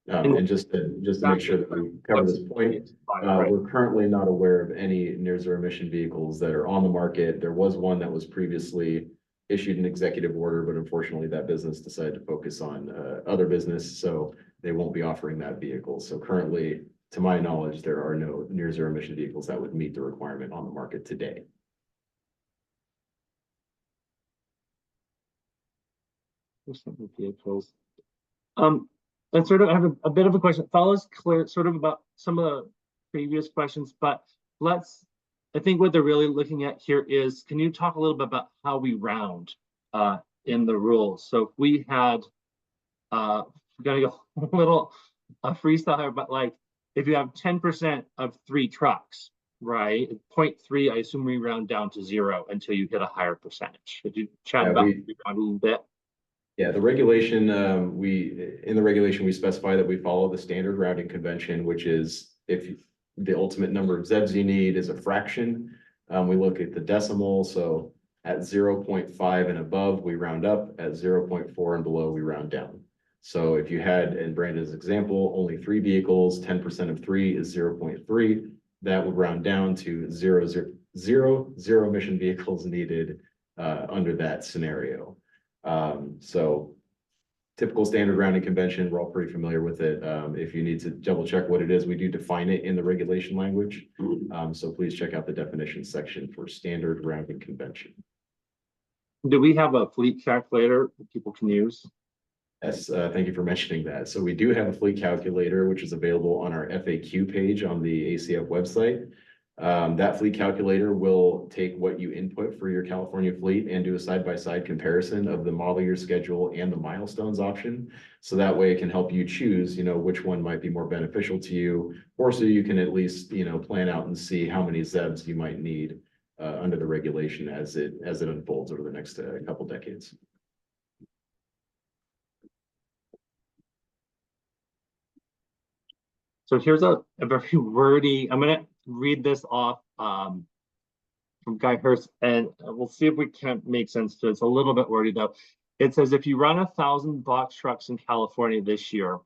And just to make sure that we cover this point, we're currently not aware of any near zero emission vehicles that are on the market. There was one that was previously issued an executive order, but unfortunately that business decided to focus on other business, so they won't be offering that vehicle. So currently, to my knowledge, there are no near zero emission vehicles that would meet the requirement on the market today. Vehicles. And sort of I have a bit of a question. Follows clear sort of about some of the previous questions, but I think what they're really looking at here is, can you talk a little bit about how we round in the rules? So if we had, we're gonna go a little freestyle here, but like if you have 10% of 3 trucks, right? 0.3, I assume we round down to 0 until you hit a higher percentage. Could you chat about a little bit? Yeah, the regulation, in the regulation, we specify that we follow the standard rounding convention, which is if the ultimate number of ZEBs you need is a fraction. We look at the decimal, so at 0.5 and above, we round up, at 0.4 and below, we round down. So if you had, in Brandon's example, only 3 vehicles, 10% of 3 is 0.3, that would round down to zero emission vehicles needed under that scenario. So typical standard rounding convention, we're all pretty familiar with it. If you need to double check what it is, we do define it in the regulation language. So please check out the definition section for standard rounding convention. Do we have a fleet calculator that people can use? Yes, thank you for mentioning that. So we do have a fleet calculator, which is available on our FAQ page on the ACF website. That fleet calculator will take what you input for your California fleet and do a side-by-side comparison of the model year schedule and the milestones option. So that way it can help you choose, which one might be more beneficial to you, or so you can at least, plan out and see how many ZEBs you might need under the regulation as it unfolds over the next couple decades. So here's a very wordy, I'm going to read this off from Guy Hurst, and we'll see if we can make sense to it. It's a little bit wordy though. It says, if you run 1,000 box trucks in California this year,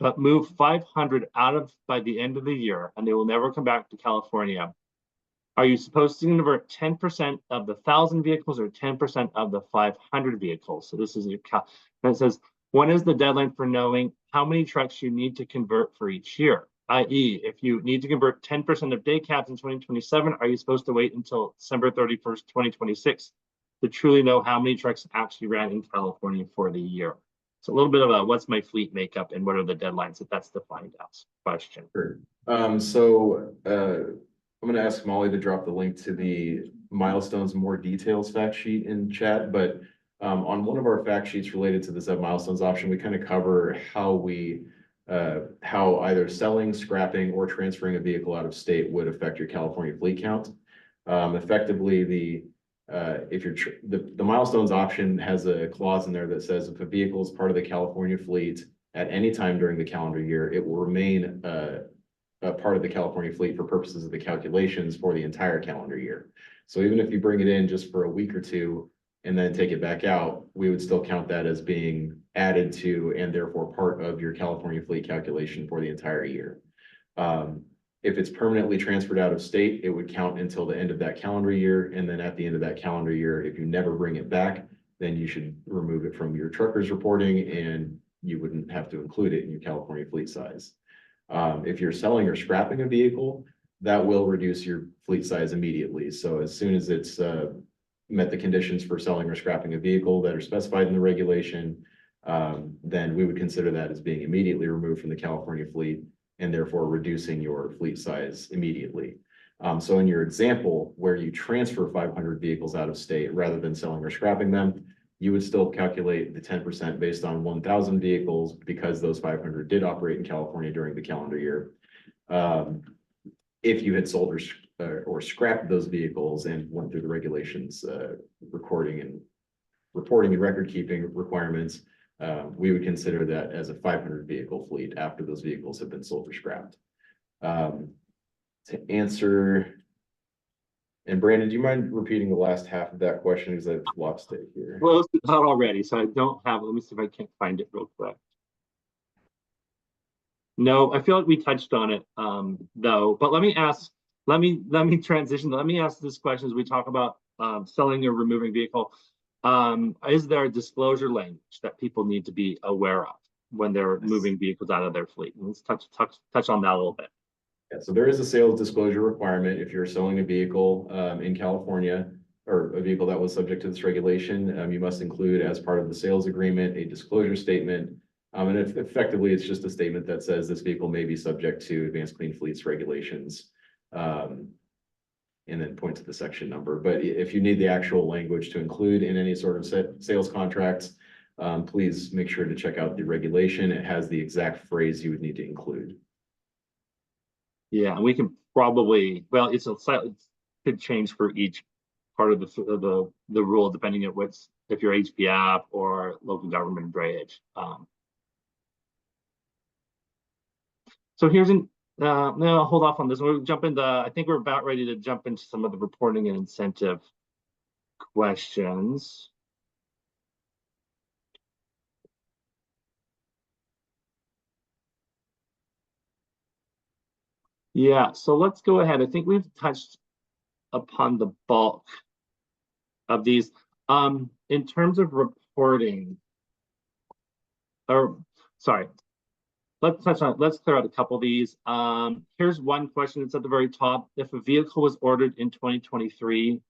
but move 500 by the end of the year, and they will never come back to California, are you supposed to convert 10% of the 1,000 vehicles or 10% of the 500 vehicles? So this is your and it says, when is the deadline for knowing how many trucks you need to convert for each year? I.e., if you need to convert 10% of day cabs in 2027, are you supposed to wait until December 31st, 2026 to truly know how many trucks actually ran in California for the year? So a little bit of a what's my fleet makeup and what are the deadlines if that's defined as question. Sure. So I'm going to ask Molly to drop the link to the milestones more details fact sheet in chat, but on one of our fact sheets related to the ZEB milestones option, we kind of cover how either selling, scrapping, or transferring a vehicle out of state would affect your California fleet count. Effectively, the milestones option has a clause in there that says if a vehicle is part of the California fleet at any time during the calendar year, it will remain a part of the California fleet for purposes of the calculations for the entire calendar year. So even if you bring it in just for a week or two and then take it back out, we would still count that as being added to and therefore part of your California fleet calculation for the entire year. If it's permanently transferred out of state, it would count until the end of that calendar year. And then at the end of that calendar year, if you never bring it back, then you should remove it from your truckers reporting and you wouldn't have to include it in your California fleet size. If you're selling or scrapping a vehicle, that will reduce your fleet size immediately. So as soon as it's met the conditions for selling or scrapping a vehicle that are specified in the regulation, then we would consider that as being immediately removed from the California fleet and therefore reducing your fleet size immediately. So in your example, where you transfer 500 vehicles out of state rather than selling or scrapping them, you would still calculate the 10% based on 1,000 vehicles because those 500 did operate in California during the calendar year. If you had sold or scrapped those vehicles and went through the regulations, recording and reporting and record keeping requirements, we would consider that as a 500 vehicle fleet after those vehicles have been sold or scrapped. To answer, and Brandon, do you mind repeating the last half of that question, because I've lost it here? Well, it's out already, so I don't have, let me see if I can't find it real quick. No, I feel like we touched on it, though, but let me transition. Let me ask this question as we talk about selling or removing vehicle. Is there a disclosure language that people need to be aware of when they're moving vehicles out of their fleet? Let's touch on that a little bit. Yeah, so there is a sales disclosure requirement if you're selling a vehicle in California, or a vehicle that was subject to this regulation. You must include, as part of the sales agreement, a disclosure statement. And effectively, it's just a statement that says this vehicle may be subject to Advanced Clean Fleets regulations. And then point to the section number. But if you need the actual language to include in any sort of sales contracts, please make sure to check out the regulation. It has the exact phrase you would need to include. Yeah, and we can probably, well, it's a slightly could change for each part of the rule, depending on what's, if you're HPF or local government drayage. So here's no, I'll hold off on this. We'll jump into, I think we're about ready to jump into some of the reporting and incentive questions. Yeah, so let's go ahead. I think we've touched upon the bulk of these. In terms of reporting, or sorry, let's clear out a couple of these. Here's one question that's at the very top. If a vehicle was ordered in 2023,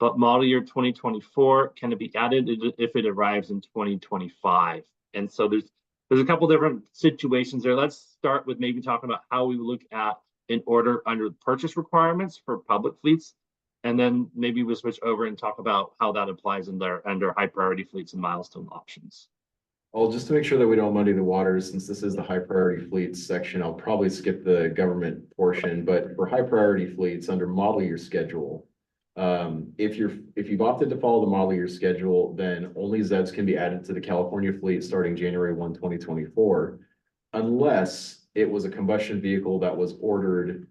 but model year 2024, can it be added if it arrives in 2025? And so there's a couple different situations there. Let's start with maybe talking about how we look at an order under purchase requirements for public fleets. And then maybe we'll switch over and talk about how that applies under high priority fleets and milestone options. Well, just to make sure that we don't muddy the waters, since this is the high priority fleets section, I'll probably skip the government portion, but for high priority fleets under model year schedule, if you've opted to follow the model year schedule, then only ZEVs can be added to the California fleet starting January 1, 2024, unless it was a combustion vehicle that was ordered,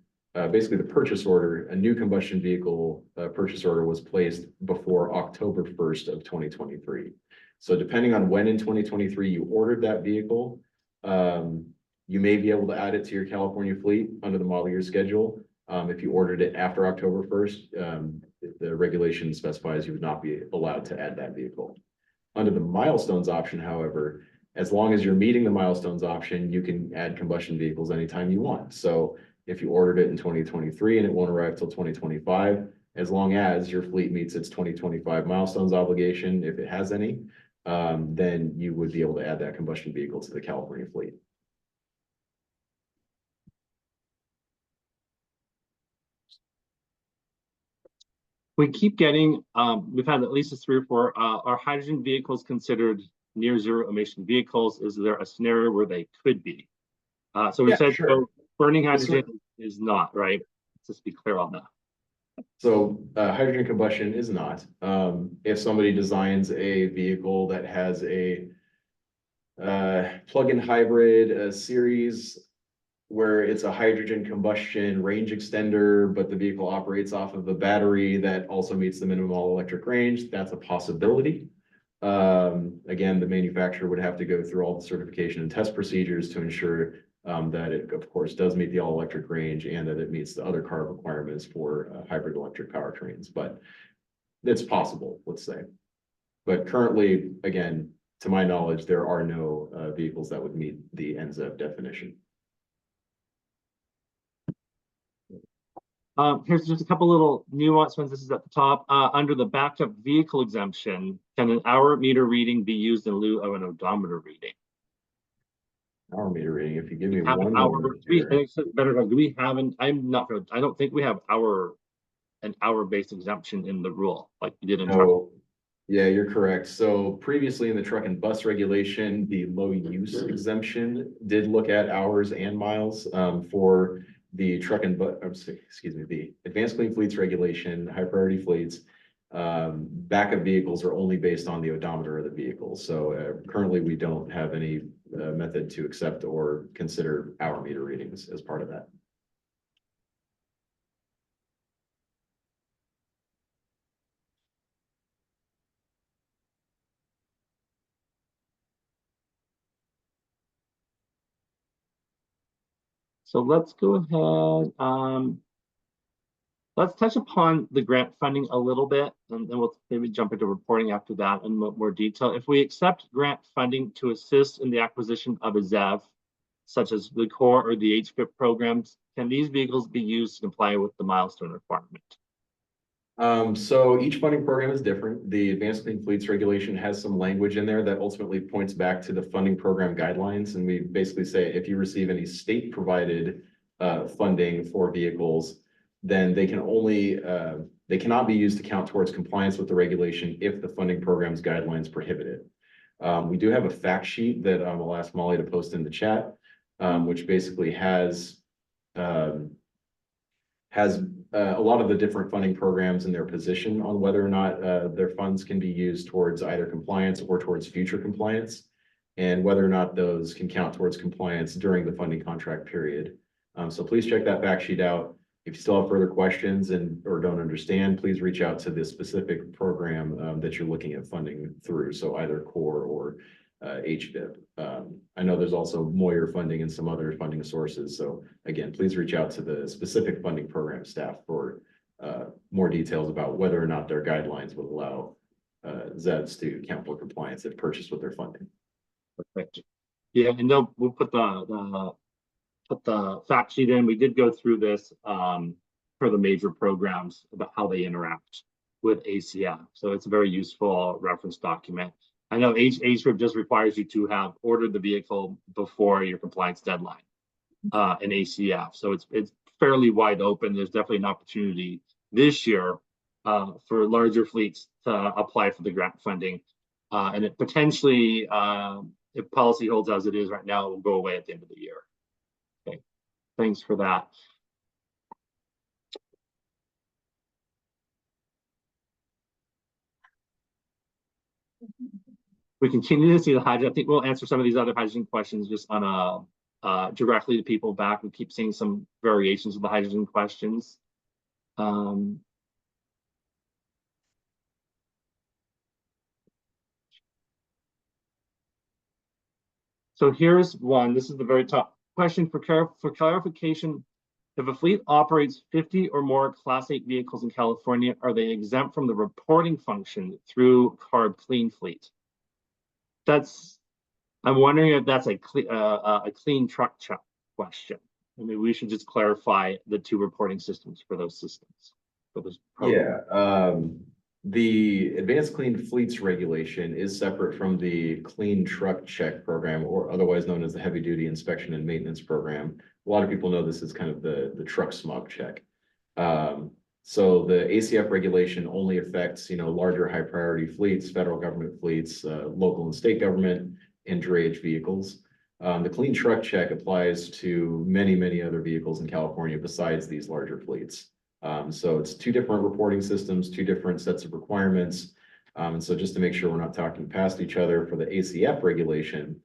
basically the purchase order, a new combustion vehicle purchase order was placed before October 1st of 2023. So depending on when in 2023 you ordered that vehicle, you may be able to add it to your California fleet under the model year schedule. If you ordered it after October 1st, the regulation specifies you would not be allowed to add that vehicle. Under the milestones option, however, as long as you're meeting the milestones option, you can add combustion vehicles anytime you want. So if you ordered it in 2023 and it won't arrive till 2025, as long as your fleet meets its 2025 milestones obligation, if it has any, then you would be able to add that combustion vehicle to the California fleet. We keep getting, we've had at least 3 or 4, are hydrogen vehicles considered near zero emission vehicles? Is there a scenario where they could be? So we said sure. So burning hydrogen is not, right? Let's just be clear on that. So hydrogen combustion is not. If somebody designs a vehicle that has a plug-in hybrid series where it's a hydrogen combustion range extender, but the vehicle operates off of a battery that also meets the minimum all-electric range, that's a possibility. Again, the manufacturer would have to go through all the certification and test procedures to ensure that it, of course, does meet the all-electric range and that it meets the other CARB requirements for hybrid electric powertrains. But it's possible, let's say. But currently, again, to my knowledge, there are no vehicles that would meet the NZEV definition. Here's just a couple little nuance ones. This is at the top. Under the backed up vehicle exemption, can an hour meter reading be used in lieu of an odometer reading? Hour meter reading, if you give me Have one an hour, moment do here. we have an, I don't think we have an hour-based exemption in the rule like we did in truck. No, yeah, you're correct. So previously in the truck and bus regulation, the low use exemption did look at hours and miles for the truck and bus, excuse me, the advanced clean fleets regulation, high priority fleets. Backup vehicles are only based on the odometer of the vehicle. So currently we don't have any method to accept or consider hour meter readings as part of that. So let's go ahead. Let's touch upon the grant funding a little bit, and then we'll maybe jump into reporting after that in more detail. If we accept grant funding to assist in the acquisition of a ZEV, such as the CORE or the HVIP programs, can these vehicles be used to comply with the milestone requirement? So each funding program is different. The Advanced Clean Fleets regulation has some language in there that ultimately points back to the funding program guidelines. And we basically say, if you receive any state provided funding for vehicles, then they can only, they cannot be used to count towards compliance with the regulation if the funding program's guidelines prohibit it. We do have a fact sheet that I'll ask Molly to post in the chat, which basically has a lot of the different funding programs and their position on whether or not their funds can be used towards either compliance or towards future compliance, and whether or not those can count towards compliance during the funding contract period. So please check that fact sheet out. If you still have further questions or don't understand, please reach out to the specific program that you're looking at funding through. So either CORE or HVIP. I know there's also Moyer funding and some other funding sources. So again, please reach out to the specific funding program staff for more details about whether or not their guidelines would allow ZEVs to count for compliance if purchased with their funding. Perfect. Yeah, and we'll put the fact sheet in. We did go through this for the major programs about how they interact with ACF. So it's a very useful reference document. I know HVIP just requires you to have ordered the vehicle before your compliance deadline in ACF. So it's fairly wide open. There's definitely an opportunity this year for larger fleets to apply for the grant funding. And it potentially, if policy holds as it is right now, it will go away at the end of the year. Okay, thanks for that. We continue to see the hydrogen. I think we'll answer some of these other hydrogen questions just on directly to people back. We keep seeing some variations of the hydrogen questions. So here's one. This is the very top question for clarification. If a fleet operates 50 or more Class 8 vehicles in California, are they exempt from the reporting function through CARB Clean Fleet? I'm wondering if that's a clean truck check question. I mean, we should just clarify the two reporting systems for those systems. For those programs. Yeah, the Advanced Clean Fleets regulation is separate from the Clean Truck Check program, or otherwise known as the Heavy Duty Inspection and Maintenance program. A lot of people know this as kind of the truck smog check. So the ACF regulation only affects, larger high priority fleets, federal government fleets, local and state government, and drayage vehicles. The Clean Truck Check applies to many, many other vehicles in California besides these larger fleets. So it's two different reporting systems, two different sets of requirements. And so just to make sure we're not talking past each other, for the ACF regulation,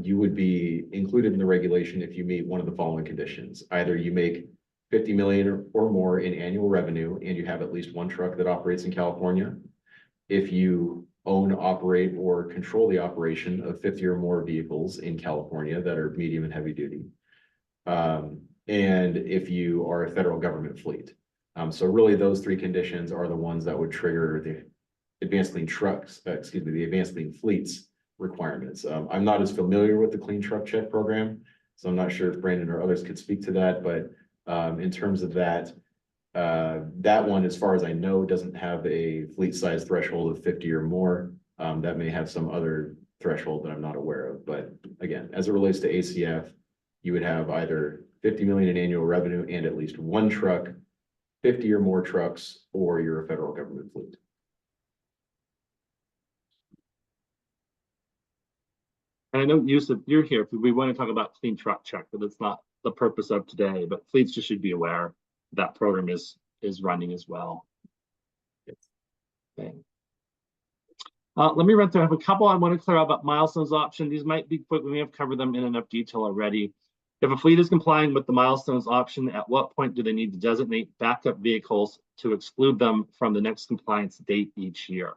you would be included in the regulation if you meet one of the following conditions. Either you make 50 million or more in annual revenue, and you have at least one truck that operates in California. If you own, operate, or control the operation of 50 or more vehicles in California that are medium and heavy duty. And if you are a federal government fleet. So really those three conditions are the ones that would trigger the Advanced Clean Trucks, the Advanced Clean Fleets requirements. I'm not as familiar with the Clean Truck Check program, so I'm not sure if Brandon or others could speak to that, but in terms of that, that one, as far as I know, doesn't have a fleet size threshold of 50 or more. That may have some other threshold that I'm not aware of, but again, as it relates to ACF, you would have either 50 million in annual revenue and at least one truck, 50 or more trucks, or you're a federal government fleet. And I know, Yusuf, you're here. We want to talk about Clean Truck Check, but it's not the purpose of today. But fleets just should be aware that program is running as well. Okay. Let me run through. I have a couple I want to clear up about milestones option. These might be quick. We may have covered them in enough detail already. If a fleet is complying with the milestones option, at what point do they need to designate backup vehicles to exclude them from the next compliance date each year?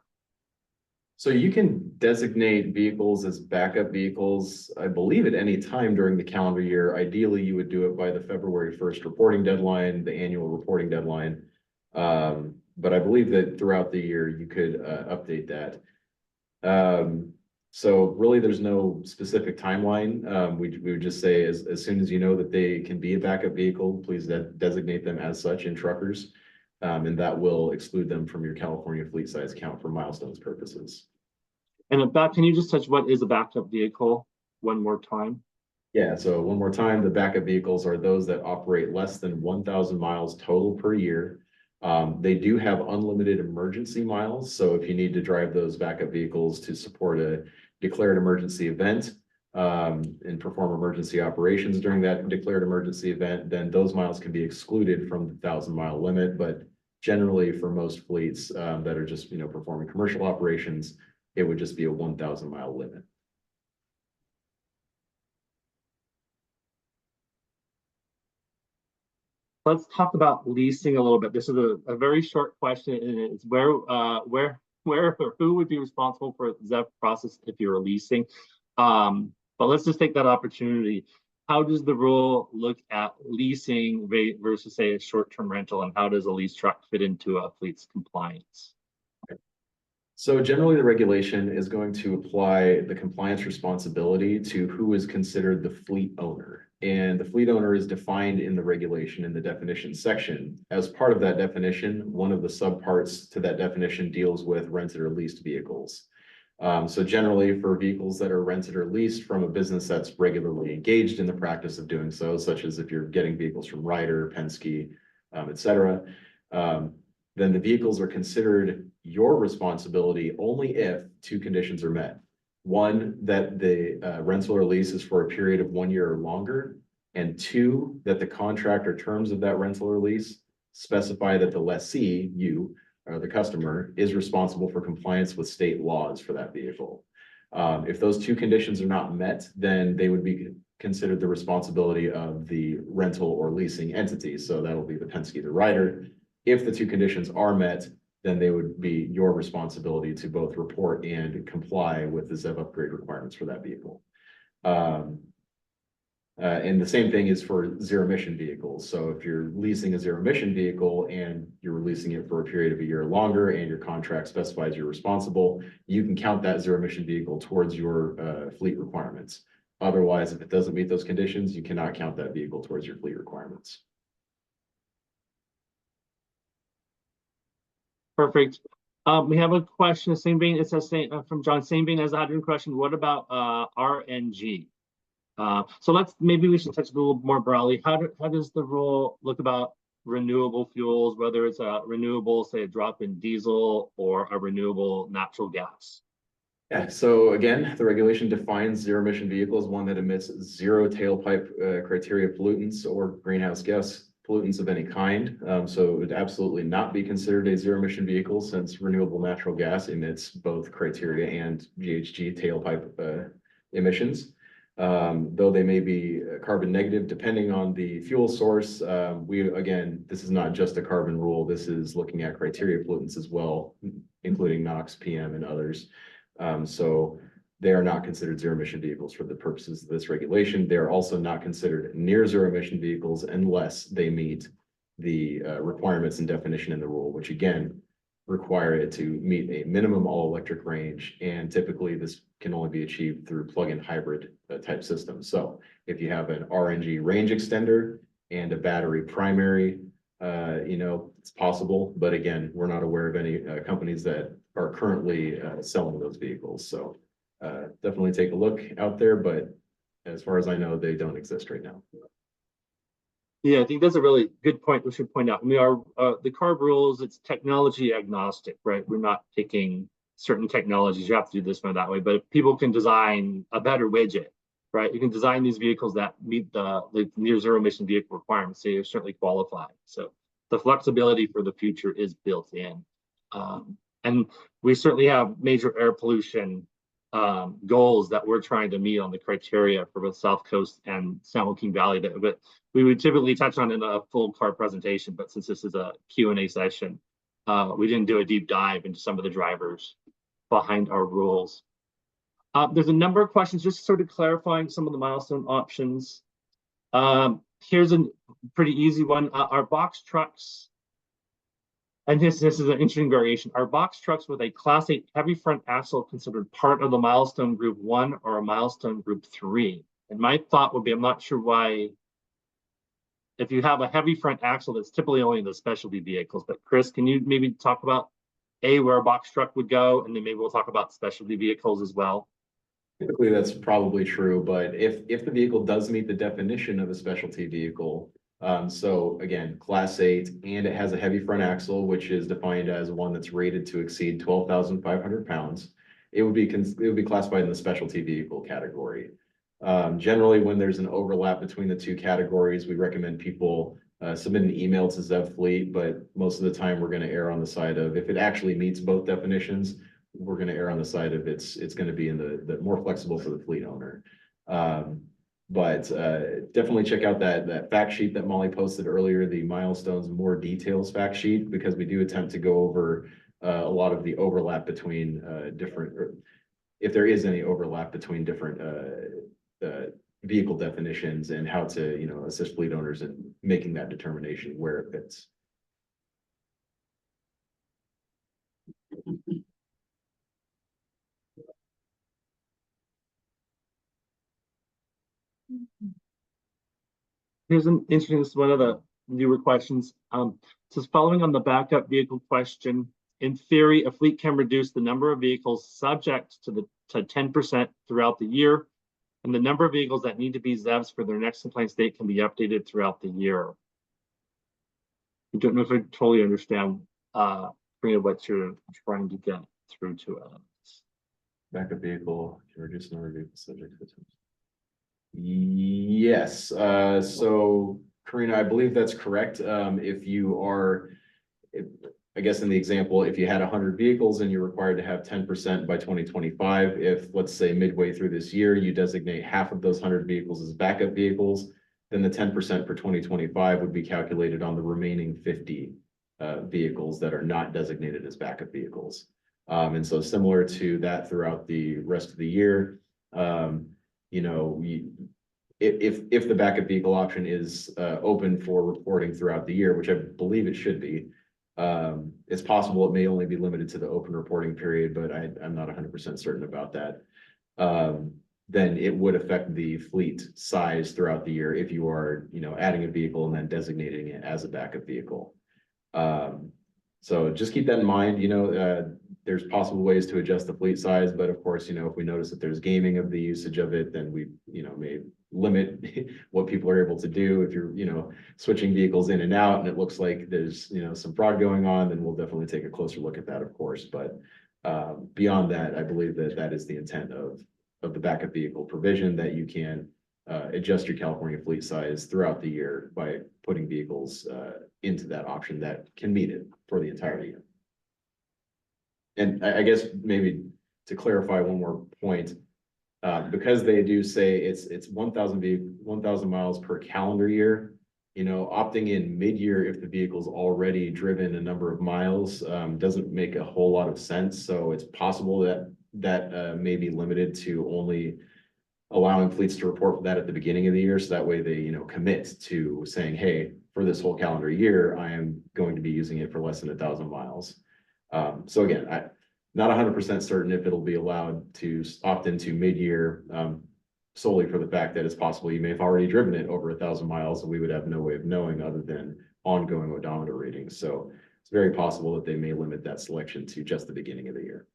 So you can designate vehicles as backup vehicles, I believe, at any time during the calendar year. Ideally, you would do it by the February 1st reporting deadline, the annual reporting deadline. But I believe that throughout the year, you could update that. So really, there's no specific timeline. We would just say as soon as you know that they can be a backup vehicle, please designate them as such in truckers. And that will exclude them from your California fleet size count for milestones purposes. And in fact, can you just touch what is a backup vehicle one more time? Yeah, so one more time, the backup vehicles are those that operate less than 1,000 miles total per year. They do have unlimited emergency miles. So if you need to drive those backup vehicles to support a declared emergency event and perform emergency operations during that declared emergency event, then those miles can be excluded from the 1,000-mile limit. But generally, for most fleets that are just performing commercial operations, it would just be a 1,000-mile limit. Let's talk about leasing a little bit. This is a very short question, and it's where or who would be responsible for the ZEV process if you're leasing? But let's just take that opportunity. How does the rule look at leasing versus, say, a short-term rental, and how does a lease truck fit into a fleet's compliance? So generally, the regulation is going to apply the compliance responsibility to who is considered the fleet owner. And the fleet owner is defined in the regulation in the definition section. As part of that definition, one of the subparts to that definition deals with rented or leased vehicles. So generally, for vehicles that are rented or leased from a business that's regularly engaged in the practice of doing so, such as if you're getting vehicles from Ryder, Penske, et cetera, then the vehicles are considered your responsibility only if two conditions are met. One, that the rental or lease is for a period of 1 year or longer, and two, that the contract or terms of that rental or lease specify that the lessee, you, or the customer, is responsible for compliance with state laws for that vehicle. If those two conditions are not met, then they would be considered the responsibility of the rental or leasing entity. So that'll be the Penske, the Ryder. If the two conditions are met, then they would be your responsibility to both report and comply with the ZEV upgrade requirements for that vehicle. And the same thing is for zero-emission vehicles. So if you're leasing a zero-emission vehicle and you're leasing it for a period of 1 year or longer, and your contract specifies you're responsible, you can count that zero-emission vehicle towards your fleet requirements. Otherwise, if it doesn't meet those conditions, you cannot count that vehicle towards your fleet requirements. Perfect. We have a question, same vein. It says from John, same vein as admin question. What about RNG? So maybe we should touch a little more broadly. How does the rule look about renewable fuels, whether it's a renewable, say, a drop in diesel or a renewable natural gas? Yeah, so again, the regulation defines zero-emission vehicles, one that emits zero tailpipe criteria pollutants or greenhouse gas pollutants of any kind. So it would absolutely not be considered a zero-emission vehicle, since renewable natural gas emits both criteria and GHG tailpipe emissions. Though they may be carbon negative depending on the fuel source. Again, this is not just a carbon rule. This is looking at criteria pollutants as well, including NOx, PM, and others. So they are not considered zero-emission vehicles for the purposes of this regulation. They are also not considered near zero-emission vehicles unless they meet the requirements and definition in the rule, which again require it to meet a minimum all-electric range. And typically this can only be achieved through plug-in hybrid type systems. So if you have an RNG range extender and a battery primary, it's possible. But again, we're not aware of any companies that are currently selling those vehicles. So definitely take a look out there, but as far as I know, they don't exist right now. Yeah, I think that's a really good point we should point out. We are the CARB rules, it's technology agnostic, right? We're not picking certain technologies, you have to do this one that way, but people can design a better widget, right? You can design these vehicles that meet the near zero emission vehicle requirements, so you certainly qualify. So the flexibility for the future is built in. And we certainly have major air pollution goals that we're trying to meet on the criteria for both South Coast and San Joaquin Valley. But we would typically touch on in a full CARB presentation, but since this is a Q&A session, we didn't do a deep dive into some of the drivers behind our rules. There's a number of questions just sort of clarifying some of the milestone options. Here's a pretty easy one. Our box trucks, and this is an interesting variation. Are box trucks with a Class 8 heavy front axle considered part of the milestone group 1 or a milestone group 3? And my thought would be, I'm not sure why, if you have a heavy front axle, that's typically only in the specialty vehicles. But Chris, can you maybe talk about where a box truck would go, and then maybe we'll talk about specialty vehicles as well? Typically, that's probably true, but if the vehicle does meet the definition of a specialty vehicle, so again, Class 8, and it has a heavy front axle, which is defined as one that's rated to exceed 12,500 pounds, it would be classified in the specialty vehicle category. Generally, when there's an overlap between the two categories, we recommend people submit an email to ZEV Fleet, but most of the time we're going to err on the side of, if it actually meets both definitions, we're going to err on the side of it's going to be in the more flexible for the fleet owner. But definitely check out that fact sheet that Molly posted earlier, the milestones more details fact sheet, because we do attempt to go over a lot of the overlap between if there is any overlap between different vehicle definitions, and how to assist fleet owners in making that determination where it fits. Here's an interesting, this is one of the newer questions. It says, following on the backup vehicle question, in theory, a fleet can reduce the number of vehicles subject to 10% throughout the year, and the number of vehicles that need to be ZEVs for their next compliance date can be updated throughout the year. I don't know if I totally understand what you're trying to get through to us. Backup vehicle can reduce the number of vehicles subject to 10%. Yes, so Karina, I believe that's correct. I guess in the example, if you had 100 vehicles and you're required to have 10% by 2025, if let's say midway through this year, you designate half of those 100 vehicles as backup vehicles, then the 10% for 2025 would be calculated on the remaining 50 vehicles that are not designated as backup vehicles. And so similar to that throughout the rest of the year, if the backup vehicle option is open for reporting throughout the year, which I believe it should be, it's possible it may only be limited to the open reporting period, but I'm not 100% certain about that. Then it would affect the fleet size throughout the year if you are, adding a vehicle and then designating it as a backup vehicle. So just keep that in mind. There's possible ways to adjust the fleet size, but of course, if we notice that there's gaming of the usage of it, then we, may limit what people are able to do. If you're, switching vehicles in and out and it looks like there's, some fraud going on, then we'll definitely take a closer look at that, of course. But beyond that, I believe that is the intent of the backup vehicle provision, that you can adjust your California fleet size throughout the year by putting vehicles into that option that can meet it for the entire year. And I guess maybe to clarify one more point, because they do say it's 1,000 miles per calendar year, opting in mid-year if the vehicle's already driven a number of miles doesn't make a whole lot of sense. So it's possible that may be limited to only allowing fleets to report that at the beginning of the year. So that way they, commit to saying, hey, for this whole calendar year, I am going to be using it for less than 1,000 miles. So again, I'm not 100% certain if it'll be allowed to opt into mid-year solely for the fact that it's possible you may have already driven it over 1,000 miles and we would have no way of knowing other than ongoing odometer readings. So it's very possible that they may limit that selection to just the beginning of the year.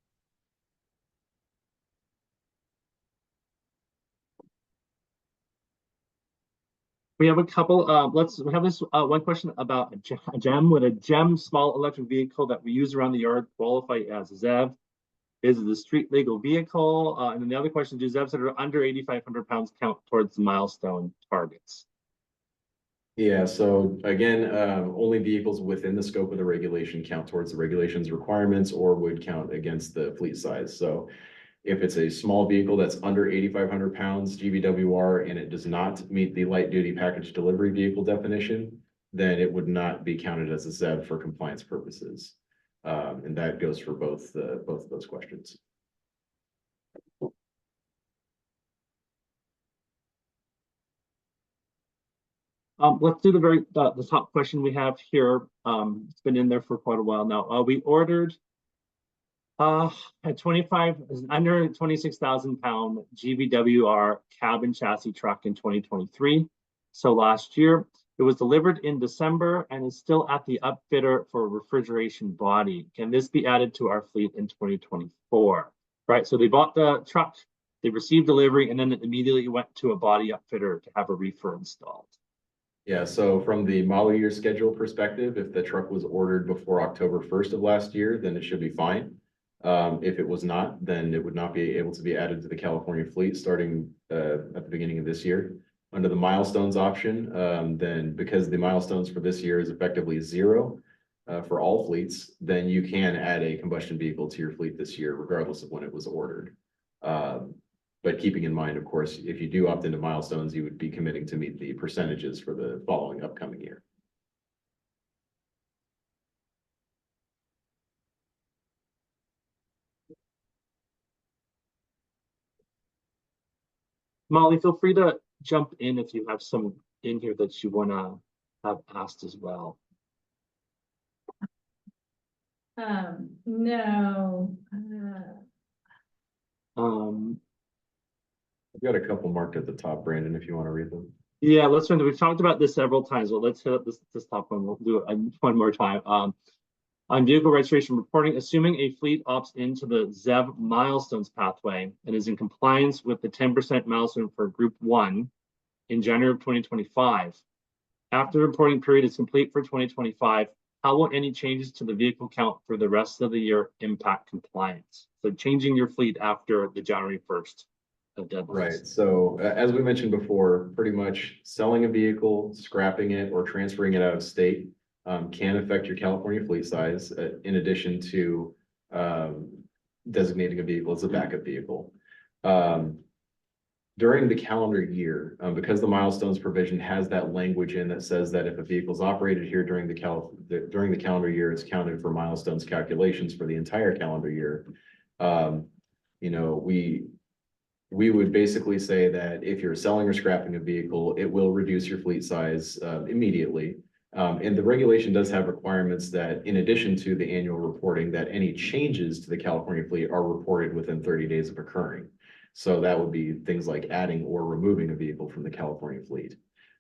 We have a couple, we have this one question about a GEM. Would a GEM small electric vehicle that we use around the yard qualify as a ZEV? Is it a street legal vehicle? And then the other question, do ZEVs that are under 8,500 pounds count towards the milestone targets? Yeah, so again, only vehicles within the scope of the regulation count towards the regulations requirements or would count against the fleet size. So if it's a small vehicle that's under 8,500 pounds GVWR and it does not meet the light duty package delivery vehicle definition, then it would not be counted as a ZEV for compliance purposes. And that goes for both of those questions. Let's do the top question we have here. It's been in there for quite a while now. We ordered a 25 under 26,000 pound GVWR cab and chassis truck in 2023. So last year it was delivered in December and is still at the upfitter for refrigeration body. Can this be added to our fleet in 2024? Right. So they bought the truck, they received delivery, and then it immediately went to a body upfitter to have a reefer installed. Yeah, so from the model year schedule perspective, if the truck was ordered before October 1st of last year, then it should be fine. If it was not, then it would not be able to be added to the California fleet starting at the beginning of this year. Under the milestones option, then because the milestones for this year is effectively 0 for all fleets, then you can add a combustion vehicle to your fleet this year, regardless of when it was ordered. But keeping in mind, of course, if you do opt into milestones, you would be committing to meet the percentages for the following upcoming year. Molly, feel free to jump in if you have some in here that you want to have asked as well. No. I've got a couple marked at the top, Brandon, if you want to read them. Yeah, let's run. We've talked about this several times, but let's hit up this top one. We'll do it one more time. On vehicle registration reporting, assuming a fleet opts into the ZEV milestones pathway and is in compliance with the 10% milestone for Group 1 in January of 2025. After the reporting period is complete for 2025, how will any changes to the vehicle count for the rest of the year impact compliance? So changing your fleet after the January 1st of deadlines. Right. So as we mentioned before, pretty much selling a vehicle, scrapping it, or transferring it out of state can affect your California fleet size, in addition to designating a vehicle as a backup vehicle. During the calendar year, because the milestones provision has that language in that says that if a vehicle is operated here during the calendar year, it's counted for milestones calculations for the entire calendar year. You know, we would basically say that if you're selling or scrapping a vehicle, it will reduce your fleet size immediately. And the regulation does have requirements that, in addition to the annual reporting, that any changes to the California fleet are reported within 30 days of occurring. So that would be things like adding or removing a vehicle from the California fleet.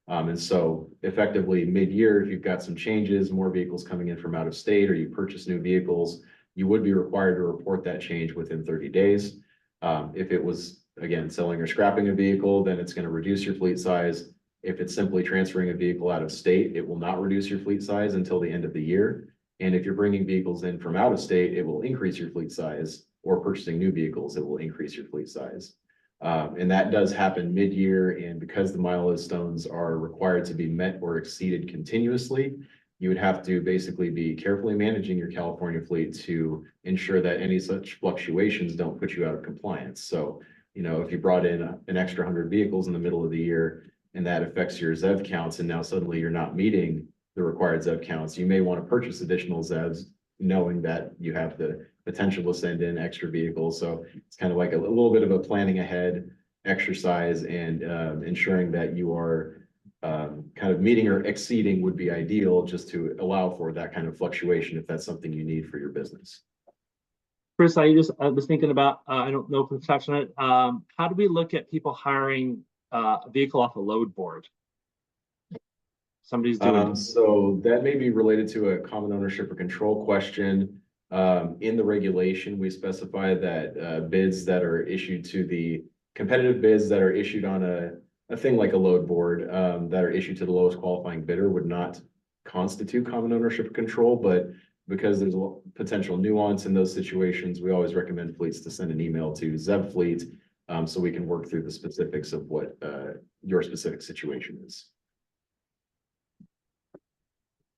And so effectively mid-year, if you've got some changes, more vehicles coming in from out of state, or you purchase new vehicles, you would be required to report that change within 30 days. If it was, again, selling or scrapping a vehicle, then it's going to reduce your fleet size. If it's simply transferring a vehicle out of state, it will not reduce your fleet size until the end of the year. And if you're bringing vehicles in from out of state, it will increase your fleet size, or purchasing new vehicles, it will increase your fleet size. And that does happen mid-year. And because the milestones are required to be met or exceeded continuously, you would have to basically be carefully managing your California fleet to ensure that any such fluctuations don't put you out of compliance. So, you know, if you brought in an extra 100 vehicles in the middle of the year and that affects your ZEV counts, and now suddenly you're not meeting the required ZEV counts, you may want to purchase additional ZEVs, knowing that you have the potential to send in extra vehicles. So it's kind of like a little bit of a planning ahead exercise, and ensuring that you are kind of meeting or exceeding would be ideal, just to allow for that kind of fluctuation if that's something you need for your business. Chris, I was thinking about, I don't know if we've touched on it. How do we look at people hiring a vehicle off a load board? Somebody's doing so that may be related to a common ownership or control question. In the regulation, we specify that bids that are issued to the competitive bids that are issued on a thing like a load board, that are issued to the lowest qualifying bidder, would not constitute common ownership or control. But because there's a potential nuance in those situations, we always recommend fleets to send an email to ZEV Fleet, so we can work through the specifics of what your specific situation is.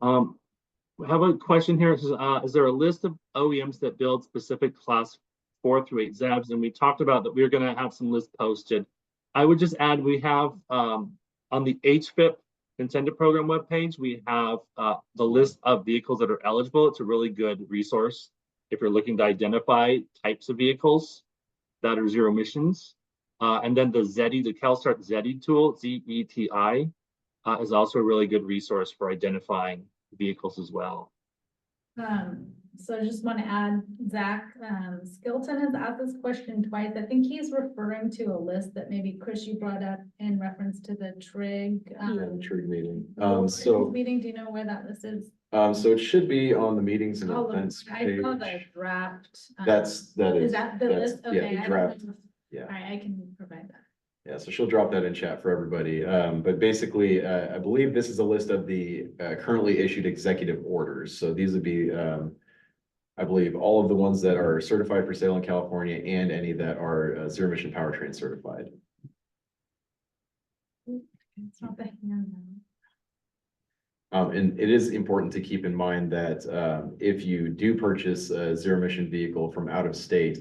We have a question here. It says, is there a list of OEMs that build specific class 4 through 8 ZEBs? And we talked about that we are going to have some lists posted. I would just add, we have on the HFIP intended program webpage, we have the list of vehicles that are eligible. It's a really good resource if you're looking to identify types of vehicles that are zero emissions. And then the ZETI, the CalStart ZETI tool, ZETI, is also a really good resource for identifying vehicles as well. So I just want to add, Zach Skilton has asked this question twice. I think he's referring to a list that maybe Chris, you brought up in reference to the TRIG. TRIG meeting. So meeting, do you know where that list is? So it should be on the meetings and Oh, events I page. saw the draft. That Is is. that the that's- list? yeah, Okay. the I don't draft. know. Yeah. All right, I can provide that. Yeah, so she'll drop that in chat for everybody. But basically, I believe this is a list of the currently issued executive orders. So these would be, I believe, all of the ones that are certified for sale in California and any that are zero emission powertrain certified. It's not the hand. And it is important to keep in mind that if you do purchase a zero emission vehicle from out of state,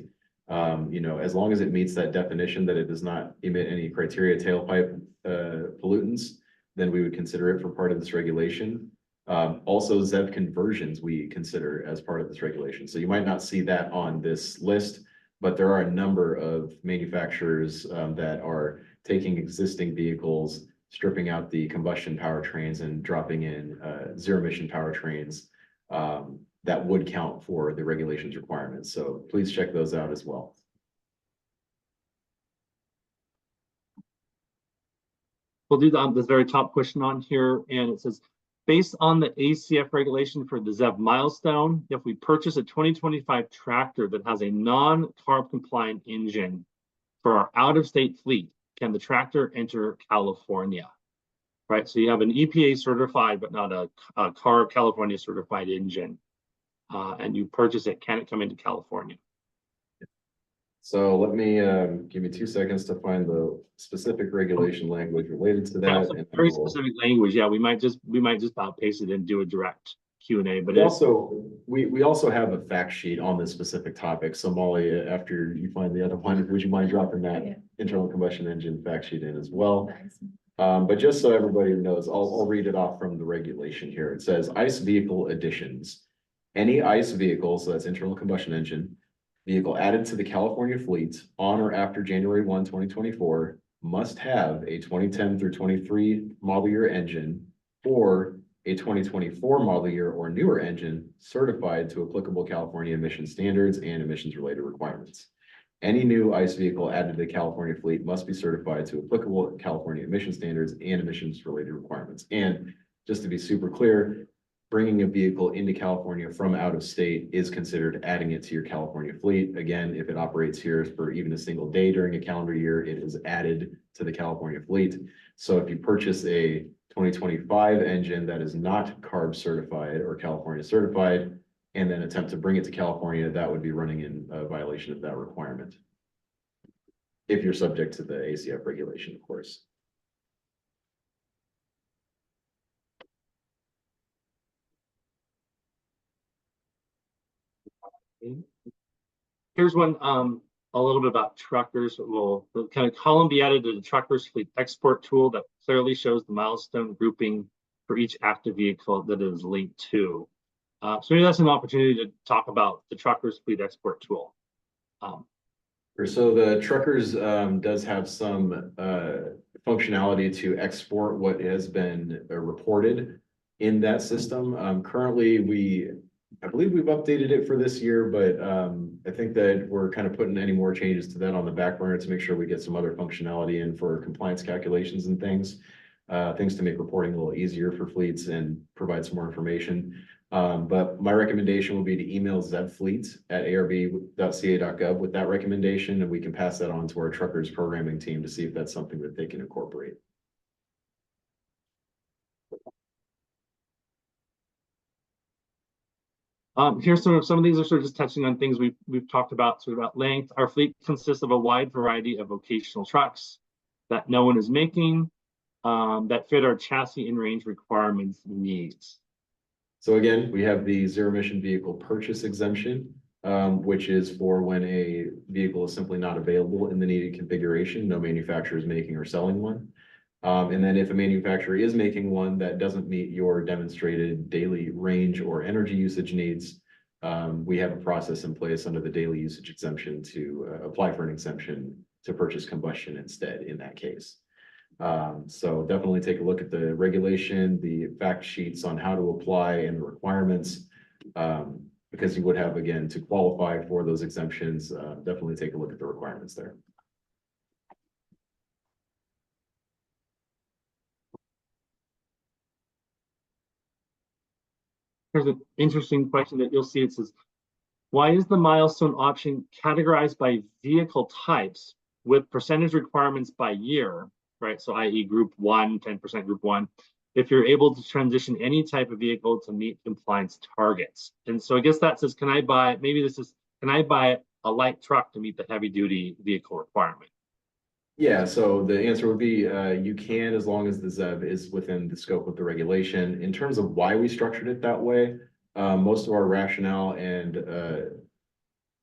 you know, as long as it meets that definition that it does not emit any criteria tailpipe pollutants, then we would consider it for part of this regulation. Also, ZEV conversions we consider as part of this regulation. So you might not see that on this list, but there are a number of manufacturers that are taking existing vehicles, stripping out the combustion powertrains and dropping in zero emission powertrains that would count for the regulations requirements. So please check those out as well. We'll do this very top question on here, and it says, based on the ACF regulation for the ZEV milestone, if we purchase a 2025 tractor that has a non-CARB compliant engine for our out-of-state fleet, can the tractor enter California? Right, so you have an EPA certified, but not a CARB California certified engine, and you purchase it, can it come into California? So let me give me 2 seconds to find the specific regulation language related to Yeah, that. some And very we'll- specific language. Yeah, we might just about paste it and do a direct Q&A, but We it's also, we also have a fact sheet on this specific topic. So Molly, after you find the other one, would you mind dropping that Yeah. internal combustion engine fact sheet in as well? Thanks. But just so everybody knows, I'll read it off from the regulation here. It says ICE vehicle additions. Any ICE vehicle, so that's internal combustion engine, vehicle added to the California fleet on or after January 1, 2024, must have a 2010 through 23 model year engine or a 2024 model year or newer engine certified to applicable California emission standards and emissions related requirements. Any new ICE vehicle added to the California fleet must be certified to applicable California emission standards and emissions related requirements. And just to be super clear, bringing a vehicle into California from out of state is considered adding it to your California fleet. Again, if it operates here for even a single day during a calendar year, it is added to the California fleet. So if you purchase a 2025 engine that is not CARB certified or California certified, and then attempt to bring it to California, that would be running in a violation of that requirement. If you're subject to the ACF regulation, of course. Here's one, a little bit about truckers. Will kind of column be added to the truckers fleet export tool that clearly shows the milestone grouping for each active vehicle that it is linked to. So maybe that's an opportunity to talk about the truckers fleet export tool. So the truckers does have some functionality to export what has been reported in that system. Currently, I believe we've updated it for this year, but I think that we're kind of putting any more changes to that on the back burner to make sure we get some other functionality in for compliance calculations and things to make reporting a little easier for fleets and provide some more information. But my recommendation would be to email zevfleet@arb.ca.gov with that recommendation, and we can pass that on to our truckers programming team to see if that's something that they can incorporate. Here's some of these are sort of just touching on things we've talked about, sort of about length. Our fleet consists of a wide variety of vocational trucks that no one is making that fit our chassis and range requirements and needs. So again, we have the zero emission vehicle purchase exemption, which is for when a vehicle is simply not available in the needed configuration, no manufacturer is making or selling one. And then if a manufacturer is making one that doesn't meet your demonstrated daily range or energy usage needs, we have a process in place under the daily usage exemption to apply for an exemption to purchase combustion instead in that case. So definitely take a look at the regulation, the fact sheets on how to apply and the requirements. Because you would have, again, to qualify for those exemptions, definitely take a look at the requirements there. Here's an interesting question that you'll see. It says, why is the milestone option categorized by vehicle types with percentage requirements by year, right? So i.e. group 1, 10% group 1, if you're able to transition any type of vehicle to meet compliance targets. And so I guess that says, can I buy, maybe this is, can I buy a light truck to meet the heavy duty vehicle requirement? Yeah, so the answer would be you can, as long as the ZEV is within the scope of the regulation. In terms of why we structured it that way, most of our rationale and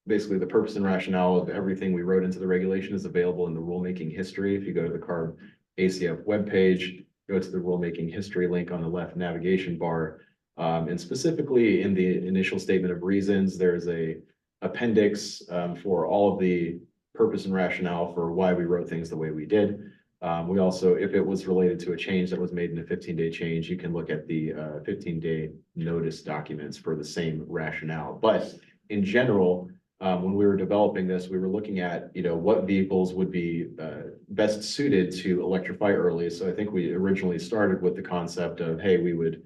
basically the purpose and rationale of everything we wrote into the regulation is available in the rulemaking history. If you go to the CARB ACF webpage, go to the rulemaking history link on the left navigation bar. And specifically in the initial statement of reasons, there's a appendix for all of the purpose and rationale for why we wrote things the way we did. We also, if it was related to a change that was made in a 15-day change, you can look at the 15-day notice documents for the same rationale. But in general, when we were developing this, we were looking at, what vehicles would be best suited to electrify early. So I think we originally started with the concept of, hey, we would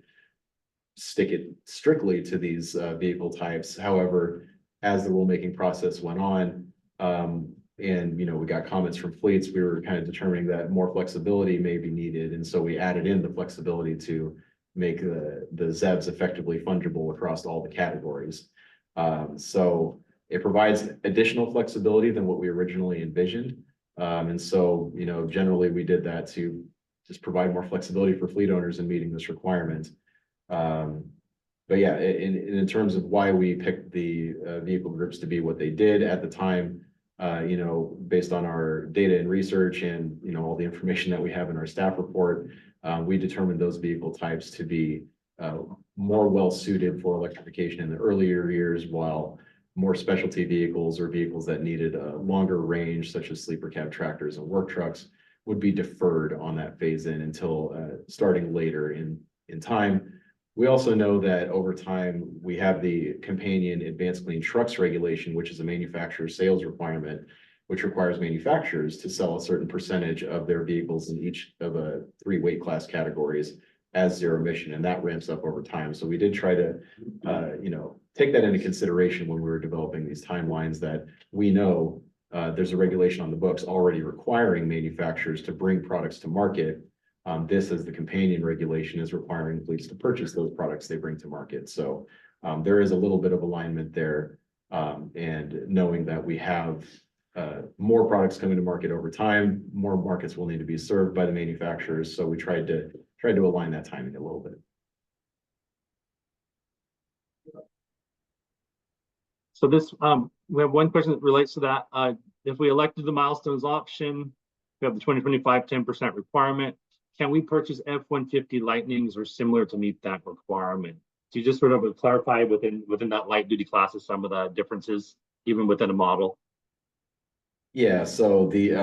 stick it strictly to these vehicle types. However, as the rulemaking process went on, and we got comments from fleets, we were kind of determining that more flexibility may be needed. And so we added in the flexibility to make the ZEVs effectively fungible across all the categories. So it provides additional flexibility than what we originally envisioned. And so, generally we did that to just provide more flexibility for fleet owners in meeting this requirement. But yeah, in terms of why we picked the vehicle groups to be what they did at the time, based on our data and research and, all the information that we have in our staff report, we determined those vehicle types to be more well suited for electrification in the earlier years, while more specialty vehicles or vehicles that needed a longer range, such as sleeper cab tractors and work trucks, would be deferred on that phase in until starting later in time. We also know that over time, we have the companion advanced clean trucks regulation, which is a manufacturer sales requirement, which requires manufacturers to sell a certain percentage of their vehicles in each of the 3 weight class categories as zero emission, and that ramps up over time. So we did try to, take that into consideration when we were developing these timelines, that we know there's a regulation on the books already requiring manufacturers to bring products to market. This, as the companion regulation, is requiring fleets to purchase those products they bring to market. So there is a little bit of alignment there, and knowing that we have more products coming to market over time, more markets will need to be served by the manufacturers. So we tried to align that timing a little bit. So this, we have one question that relates to that. If we elected the milestones option, we have the 2025 10% requirement. Can we purchase F-150 Lightnings or similar to meet that requirement? Do you just sort of clarify within that light duty classes some of the differences, even within a model? Yeah, so the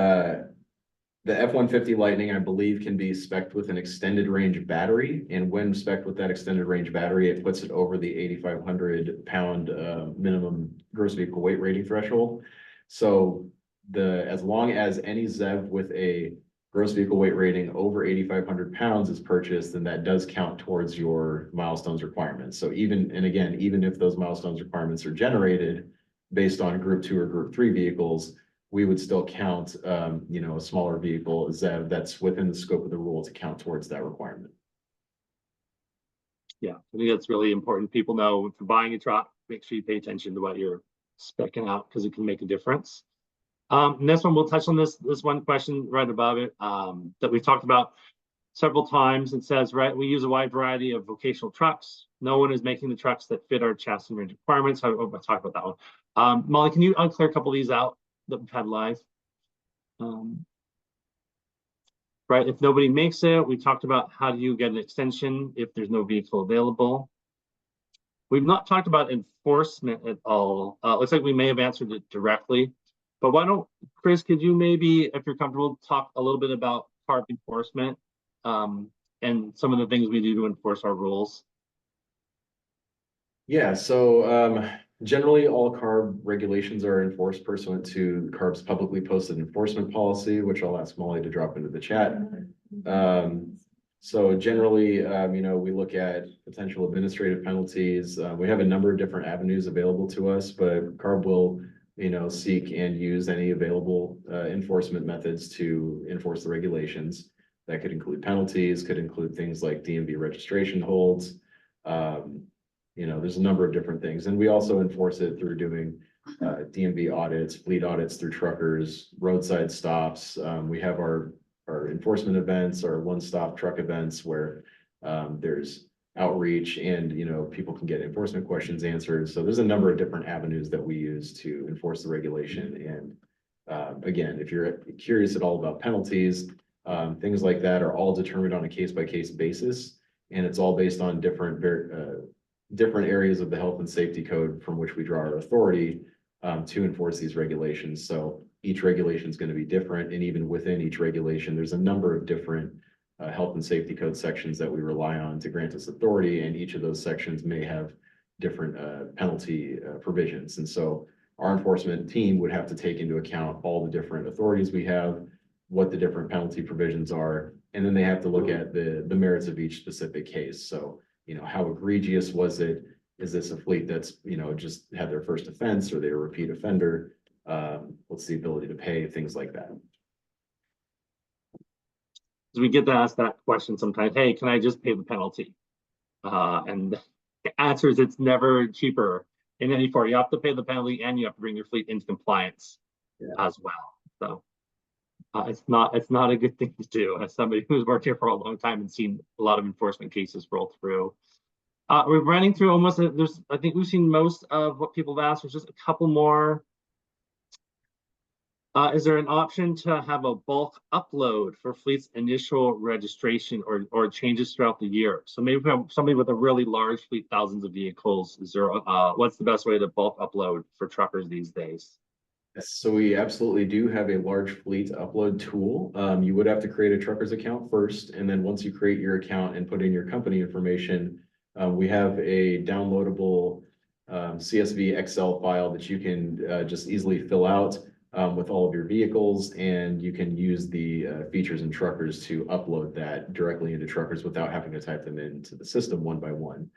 F-150 Lightning, I believe, can be spec'd with an extended range battery. And when spec'd with that extended range battery, it puts it over the 8,500 pound minimum gross vehicle weight rating threshold. So as long as any ZEV with a gross vehicle weight rating over 8,500 pounds is purchased, then that does count towards your milestones requirements. So even if those milestones requirements are generated based on group 2 or group 3 vehicles, we would still count, a smaller vehicle ZEV that's within the scope of the rule to count towards that requirement. Yeah, I think that's really important. People know if you're buying a truck, make sure you pay attention to what you're speccing out, because it can make a difference. Next one, we'll touch on this one question right above it that we talked about. several times. It says, right, we use a wide variety of vocational trucks. No one is making the trucks that fit our chassis range requirements. I'll talk about that one. Molly, can you unclear a couple of these out that we've had live? Right, if nobody makes it, we talked about how do you get an extension if there's no vehicle available. We've not talked about enforcement at all. Looks like we may have answered it directly, but why don't, Chris, could you maybe, if you're comfortable, talk a little bit about CARB enforcement and some of the things we do to enforce our rules? Yeah, so generally all CARB regulations are enforced pursuant to CARB's publicly posted enforcement policy, which I'll ask Molly to drop into the chat. So generally, we look at potential administrative penalties. We have a number of different avenues available to us, but CARB will, seek and use any available enforcement methods to enforce the regulations. That could include penalties, could include things like DMV registration holds. There's a number of different things, and we also enforce it through doing DMV audits, fleet audits through truckers, roadside stops. We have our enforcement events, our one-stop truck events where there's outreach and people can get enforcement questions answered. So there's a number of different avenues that we use to enforce the regulation. And again, if you're curious at all about penalties, things like that are all determined on a case-by-case basis, and it's all based on different areas of the health and safety code from which we draw our authority to enforce these regulations. So each regulation is going to be different, and even within each regulation, there's a number of different health and safety code sections that we rely on to grant us authority, and each of those sections may have different penalty provisions. And so our enforcement team would have to take into account all the different authorities we have, what the different penalty provisions are, and then they have to look at the merits of each specific case. So how egregious was it? Is this a fleet that's, just had their first offense, or they're a repeat offender? What's the ability to pay? Things like that. We get to ask that question sometimes. Hey, can I just pay the penalty? And the answer is it's never cheaper in any form. You have to pay the penalty, and you have to bring your fleet into compliance as well. So it's not a good thing to do. As somebody who's worked here for a long time and seen a lot of enforcement cases roll through. We're running through almost. I think we've seen most of what people have asked. There's just a couple more. Is there an option to have a bulk upload for fleet's initial registration or changes throughout the year? So maybe we have somebody with a really large fleet, thousands of vehicles. What's the best way to bulk upload for truckers these days? So we absolutely do have a large fleet upload tool. You would have to create a trucker's account first, and then once you create your account and put in your company information, we have a downloadable CSV Excel file that you can just easily fill out with all of your vehicles, and you can use the features in Truckers to upload that directly into Truckers without having to type them into the system one by one.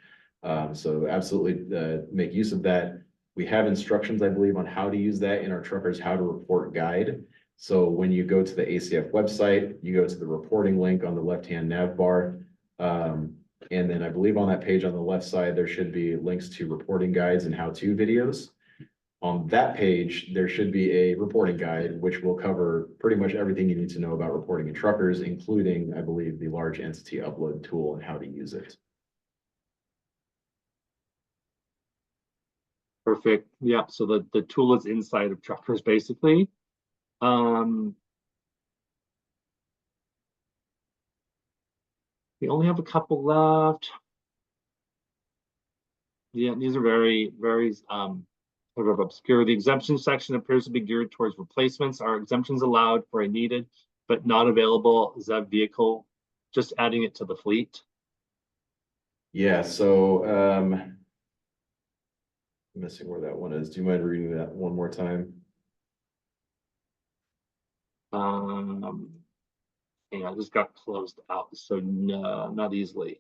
So absolutely make use of that. We have instructions, I believe, on how to use that in our Truckers How to Report guide. So when you go to the ACF website, you go to the reporting link on the left-hand nav bar. And then I believe on that page on the left side, there should be links to reporting guides and how-to videos. On that page, there should be a reporting guide, which will cover pretty much everything you need to know about reporting in truckers, including, I believe, the large entity upload tool and how to use it. Perfect. Yeah. So the tool is inside of truckers, basically. We only have a couple left. Yeah, these are very, very sort of obscure. The exemption section appears to be geared towards replacements. Are exemptions allowed for a needed but not available ZEV vehicle? Just adding it to the fleet. Yeah, so I'm missing where that one is. Do you mind reading that one more time? Yeah, I just got closed out, so no, not easily.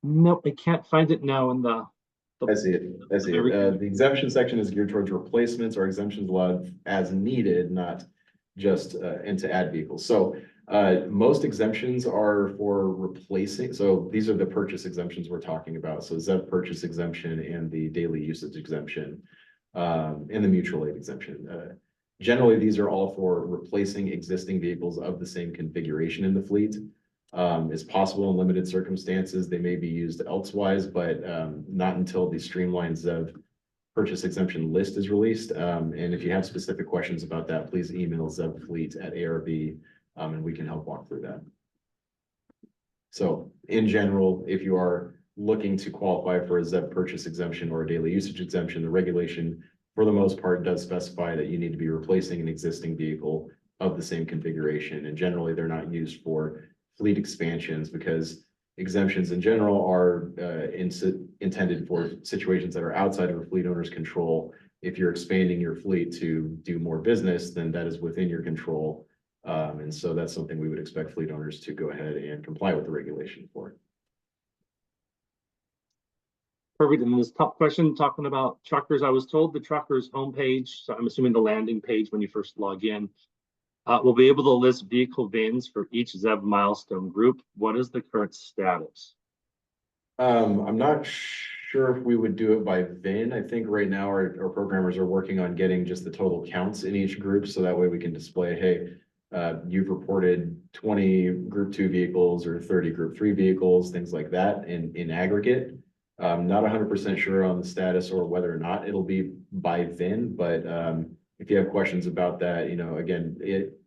Nope, I can't find it now in the I see it. I see it. The exemption section is geared towards replacements or exemptions allowed as needed, not just, and to add vehicles. So most exemptions are for replacing, so these are the purchase exemptions we're talking about. So ZEV purchase exemption and the daily usage exemption, and the mutual aid exemption. Generally, these are all for replacing existing vehicles of the same configuration in the fleet. It's possible in limited circumstances, they may be used elsewise, but not until the streamlined ZEV purchase exemption list is released. And if you have specific questions about that, please email zevfleet@ARB, and we can help walk through that. So in general, if you are looking to qualify for a ZEV purchase exemption or a daily usage exemption, the regulation for the most part does specify that you need to be replacing an existing vehicle of the same configuration. And generally, they're not used for fleet expansions because exemptions in general are intended for situations that are outside of a fleet owner's control. If you're expanding your fleet to do more business, then that is within your control. And so that's something we would expect fleet owners to go ahead and comply with the regulation for. Perfect. And this top question talking about truckers, I was told the truckers homepage, so I'm assuming the landing page when you first log in, will be able to list vehicle VINs for each ZEV milestone group. What is the current status? I'm not sure if we would do it by VIN. I think right now our programmers are working on getting just the total counts in each group. So that way we can display, hey, you've reported 20 group 2 vehicles or 30 group 3 vehicles, things like that in aggregate. Not 100% sure on the status or whether or not it'll be by VIN, but if you have questions about that, you know, again,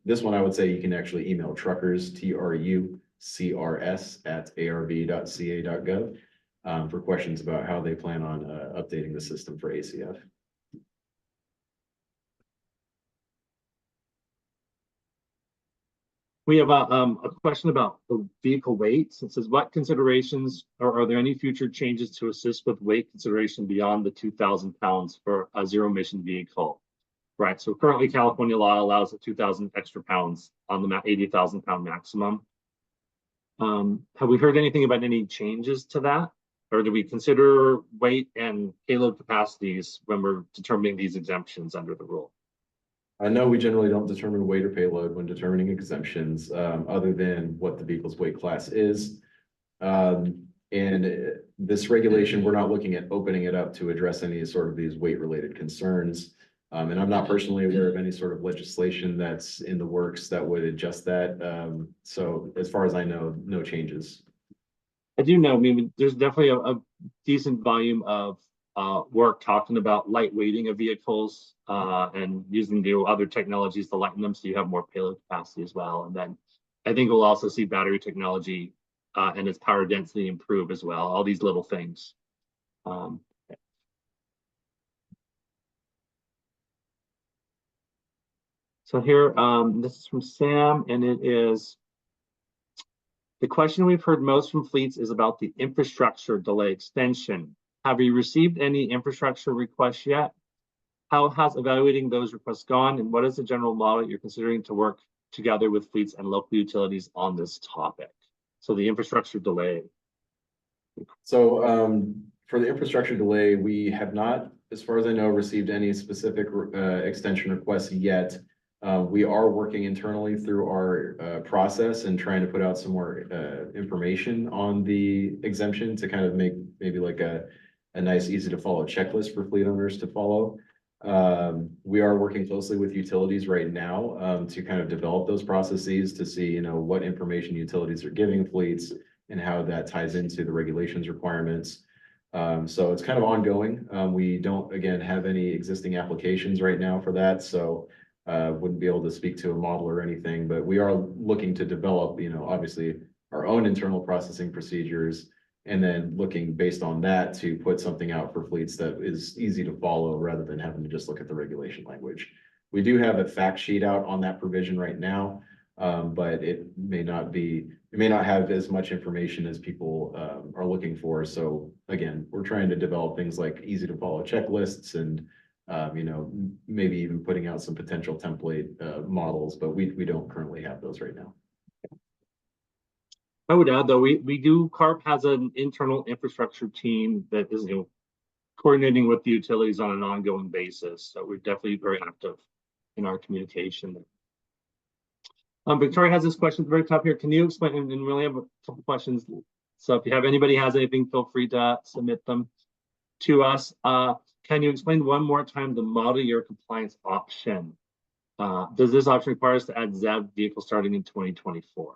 this one I would say you can actually email truckers, trucrs@arb.ca.gov for questions about how they plan on updating the system for ACF. We have a question about the vehicle weights. It says, what considerations or are there any future changes to assist with weight consideration beyond the 2,000 pounds for a zero emission vehicle? Right. So currently California law allows 2,000 extra pounds on the 80,000 pound maximum. Have we heard anything about any changes to that? Or do we consider weight and payload capacities when we're determining these exemptions under the rule? I know we generally don't determine weight or payload when determining exemptions, other than what the vehicle's weight class is. And this regulation, we're not looking at opening it up to address any sort of these weight related concerns. And I'm not personally aware of any sort of legislation that's in the works that would adjust that. So as far as I know, no changes. I do know, I mean, there's definitely a decent volume of work talking about light weighting of vehicles and using the other technologies to lighten them so you have more payload capacity as well. And then I think we'll also see battery technology and its power density improve as well, all these little things. So here, this is from Sam, and it is, the question we've heard most from fleets is about the infrastructure delay extension. Have you received any infrastructure requests yet? How has evaluating those requests gone? And what is the general model you're considering to work together with fleets and local utilities on this topic? So the infrastructure delay. So for the infrastructure delay, we have not, as far as I know, received any specific extension requests yet. We are working internally through our process and trying to put out some more information on the exemption to kind of make maybe like a nice, easy to follow checklist for fleet owners to follow. We are working closely with utilities right now to kind of develop those processes to see, you know, what information utilities are giving fleets and how that ties into the regulations requirements. So it's kind of ongoing. We don't, again, have any existing applications right now for that. So wouldn't be able to speak to a model or anything, but we are looking to develop, you know, obviously our own internal processing procedures, and then looking based on that to put something out for fleets that is easy to follow rather than having to just look at the regulation language. We do have a fact sheet out on that provision right now, but it may not have as much information as people are looking for. So again, we're trying to develop things like easy to follow checklists and you know, maybe even putting out some potential template models, but we don't currently have those right now. I would add though, CARB has an internal infrastructure team that is, you know, coordinating with the utilities on an ongoing basis. So we're definitely very active in our communication. Victoria has this question at the very top here. Can you explain, and we only have a couple questions. So if you have anybody has anything, feel free to submit them to us. Can you explain one more time the model year compliance option? Does this option require us to add ZEV vehicles starting in 2024?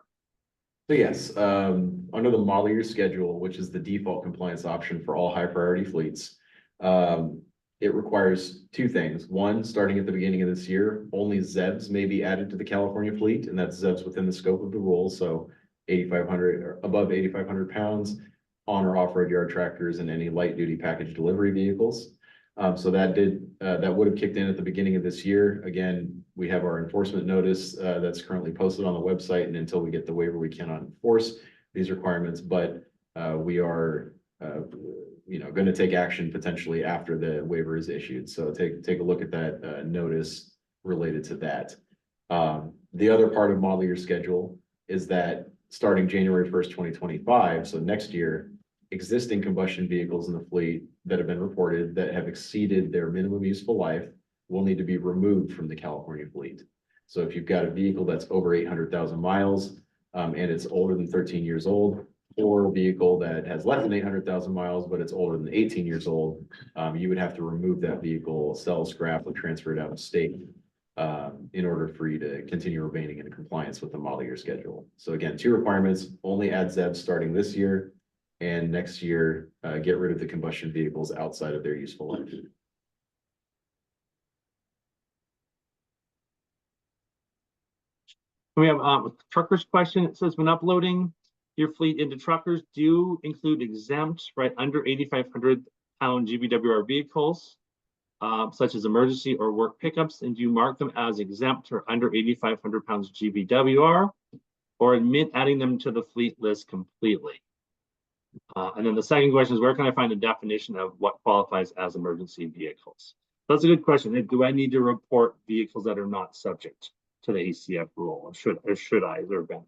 So yes, under the model year schedule, which is the default compliance option for all high priority fleets, it requires two things. One, starting at the beginning of this year, only ZEVs may be added to the California fleet, and that's ZEVs within the scope of the rule. So 8,500 or above 8,500 pounds on or off road yard tractors and any light duty package delivery vehicles. So that would have kicked in at the beginning of this year. Again, we have our enforcement notice that's currently posted on the website, and until we get the waiver, we cannot enforce these requirements. But we are, going to take action potentially after the waiver is issued. So take a look at that notice related to that. The other part of model year schedule is that starting January 1st, 2025, so next year, existing combustion vehicles in the fleet that have been reported that have exceeded their minimum useful life will need to be removed from the California fleet. So if you've got a vehicle that's over 800,000 miles and it's older than 13 years old, or a vehicle that has less than 800,000 miles, but it's older than 18 years old, you would have to remove that vehicle, sell, scrap, or transfer it out of state in order for you to continue remaining in compliance with the model year schedule. So again, two requirements: only add ZEVs starting this year, and next year, get rid of the combustion vehicles outside of their useful life. We have a trucker's question. It says, when uploading your fleet into truckers, do you include exempt, right, under 8,500 pound GVWR vehicles, such as emergency or work pickups, and do you mark them as exempt or under 8,500 pounds GVWR, or admit adding them to the fleet list completely? And then the second question is, where can I find a definition of what qualifies as emergency vehicles? That's a good question. Do I need to report vehicles that are not subject to the ACF rule, or should I? Is there a benefit?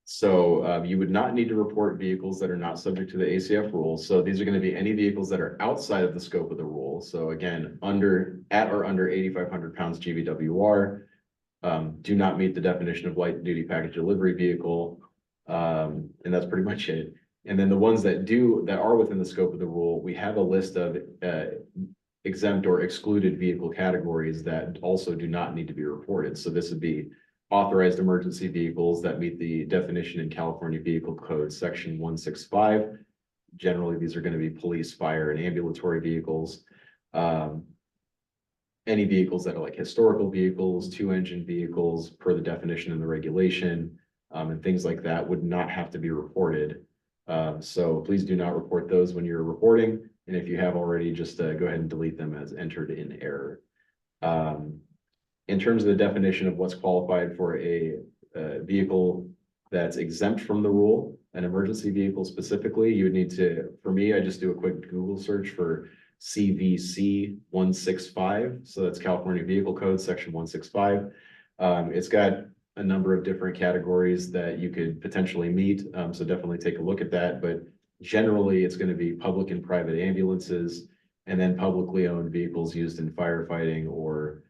So you would not need to report vehicles that are not subject to the ACF rules. So these are going to be any vehicles that are outside of the scope of the rule. So again, at or under 8,500 pounds GVWR, do not meet the definition of light duty package delivery vehicle. And that's pretty much it. And then the ones that are within the scope of the rule, we have a list of exempt or excluded vehicle categories that also do not need to be reported. So this would be authorized emergency vehicles that meet the definition in California Vehicle Code section 165. Generally, these are going to be police, fire, and ambulatory vehicles. Any vehicles that are like historical vehicles, 2-engine vehicles per the definition in the regulation, and things like that would not have to be reported. So please do not report those when you're reporting. And if you have already, just go ahead and delete them as entered in error. In terms of the definition of what's qualified for a vehicle that's exempt from the rule, an emergency vehicle specifically, you would need to, for me, I just do a quick Google search for CVC 165. So that's California Vehicle Code section 165. It's got a number of different categories that you could potentially meet. So definitely take a look at that. But generally, it's going to be public and private ambulances, and then publicly owned vehicles used in firefighting or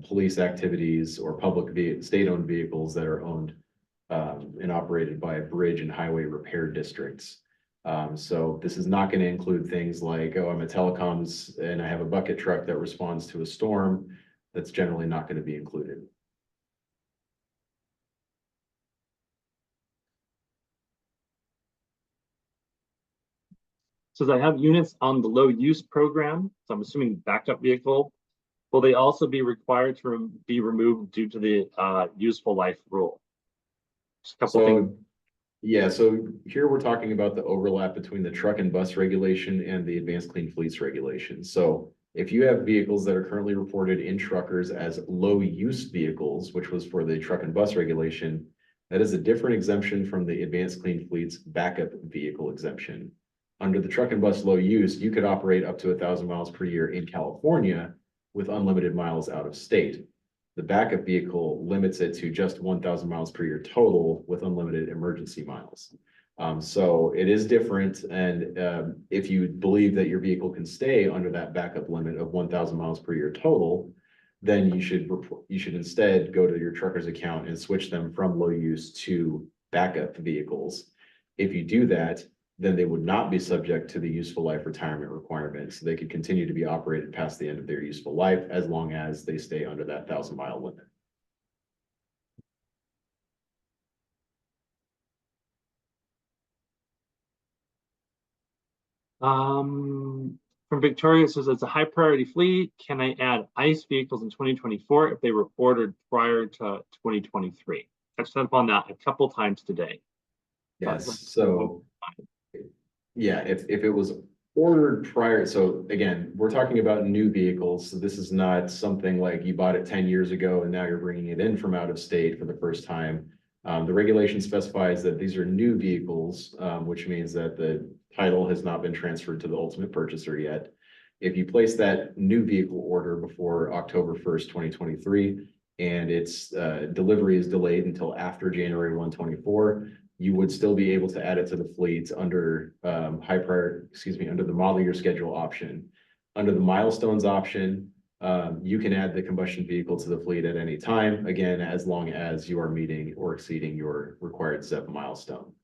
police activities, or public state-owned vehicles that are owned and operated by bridge and highway repair districts. So this is not going to include things like, oh, I'm a telecoms and I have a bucket truck that responds to a storm. That's generally not going to be included. Says I have units on the low use program, so I'm assuming backup vehicle. Will they also be required to be removed due to the useful life rule? Just a couple things. Yeah, so here we're talking about the overlap between the truck and bus regulation and the advanced clean fleets regulation. So if you have vehicles that are currently reported in truckers as low use vehicles, which was for the truck and bus regulation, that is a different exemption from the advanced clean fleets backup vehicle exemption. Under the truck and bus low use, you could operate up to 1,000 miles per year in California with unlimited miles out of state. The backup vehicle limits it to just 1,000 miles per year total with unlimited emergency miles. So it is different. And if you believe that your vehicle can stay under that backup limit of 1,000 miles per year total, then you should instead go to your trucker's account and switch them from low use to backup vehicles. If you do that, then they would not be subject to the useful life retirement requirements. They could continue to be operated past the end of their useful life as long as they stay under that 1,000-mile limit. From Victoria, it says it's a high priority fleet. Can I add ICE vehicles in 2024 if they were ordered prior to 2023? Touched upon that a couple times today. Yes, so yeah, if it was ordered prior, so again, we're talking about new vehicles. So this is not something like you bought it 10 years ago and now you're bringing it in from out of state for the first time. The regulation specifies that these are new vehicles, which means that the title has not been transferred to the ultimate purchaser yet. If you place that new vehicle order before October 1st, 2023, and its delivery is delayed until after January 1, 2024, you would still be able to add it to the fleet under under the model year schedule option. Under the milestones option, you can add the combustion vehicle to the fleet at any time, again, as long as you are meeting or exceeding your required ZEV milestone.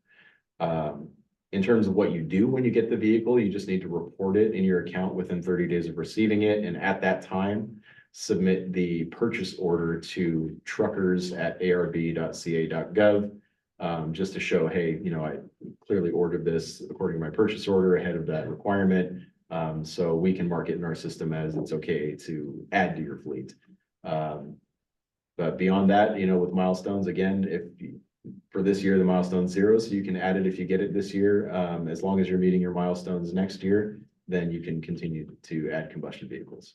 In terms of what you do when you get the vehicle, you just need to report it in your account within 30 days of receiving it. And at that time, submit the purchase order to truckers@arb.ca.gov. Just to show, hey, I clearly ordered this according to my purchase order ahead of that requirement. So we can mark it in our system as it's okay to add to your fleet. But beyond that, with milestones, again, for this year, the milestone's 0, so you can add it if you get it this year. As long as you're meeting your milestones next year, then you can continue to add combustion vehicles.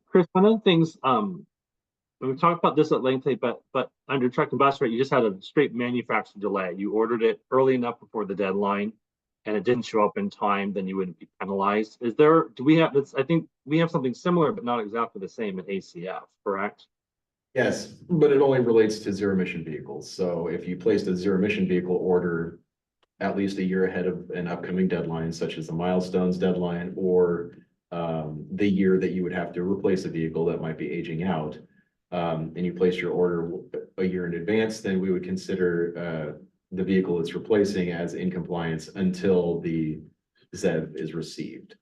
Chris, one of the things, we talked about this at length, but under truck and bus, right, you just had a straight manufacturer delay. You ordered it early enough before the deadline and it didn't show up in time, then you wouldn't be penalized. Do we have this? I think we have something similar, but not exactly the same at ACF, correct? Yes, but it only relates to zero-emission vehicles. So if you placed a zero-emission vehicle order at least a year ahead of an upcoming deadline, such as the milestones deadline, or the year that you would have to replace a vehicle that might be aging out, and you place your order a year in advance, then we would consider the vehicle it's replacing as in compliance until the ZEV is received.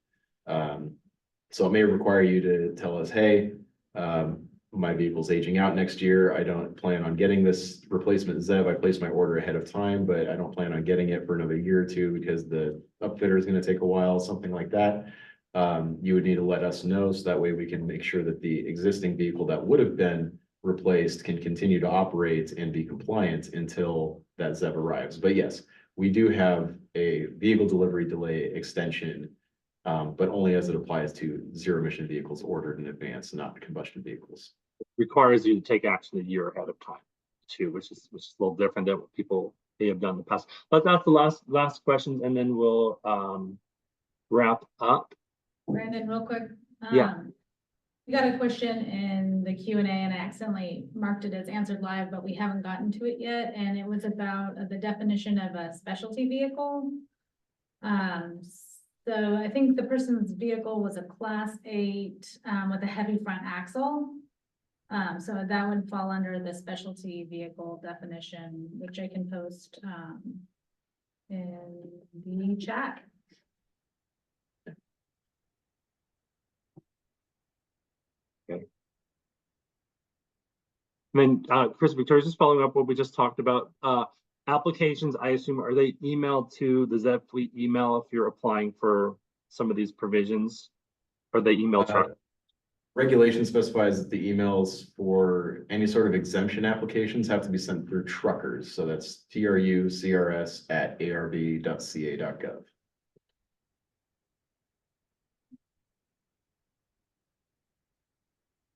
So it may require you to tell us, hey, my vehicle's aging out next year. I don't plan on getting this replacement ZEV. I placed my order ahead of time, but I don't plan on getting it for another year or two because the upfitter is going to take a while, something like that. You would need to let us know so that way we can make sure that the existing vehicle that would have been replaced can continue to operate and be compliant until that ZEV arrives. But yes, we do have a vehicle delivery delay extension, but only as it applies to zero-emission vehicles ordered in advance, not combustion vehicles. It requires you to take action a year ahead of time too, which is a little different than what people may have done in the past. But that's the last question, and then we'll wrap up. Brandon, real quick. Yeah. We got a question in the Q&A and I accidentally marked it as answered live, but we haven't gotten to it yet. And it was about the definition of a specialty vehicle. So I think the person's vehicle was a Class 8 with a heavy front axle. So that would fall under the specialty vehicle definition, which I can post in the chat. And then Chris, Victoria's just following up what we just talked about. Applications, I assume, are they emailed to the ZEV Fleet email if you're applying for some of these provisions? Or they email truck? Regulation specifies that the emails for any sort of exemption applications have to be sent through truckers. So that's trucrs@arb.ca.gov.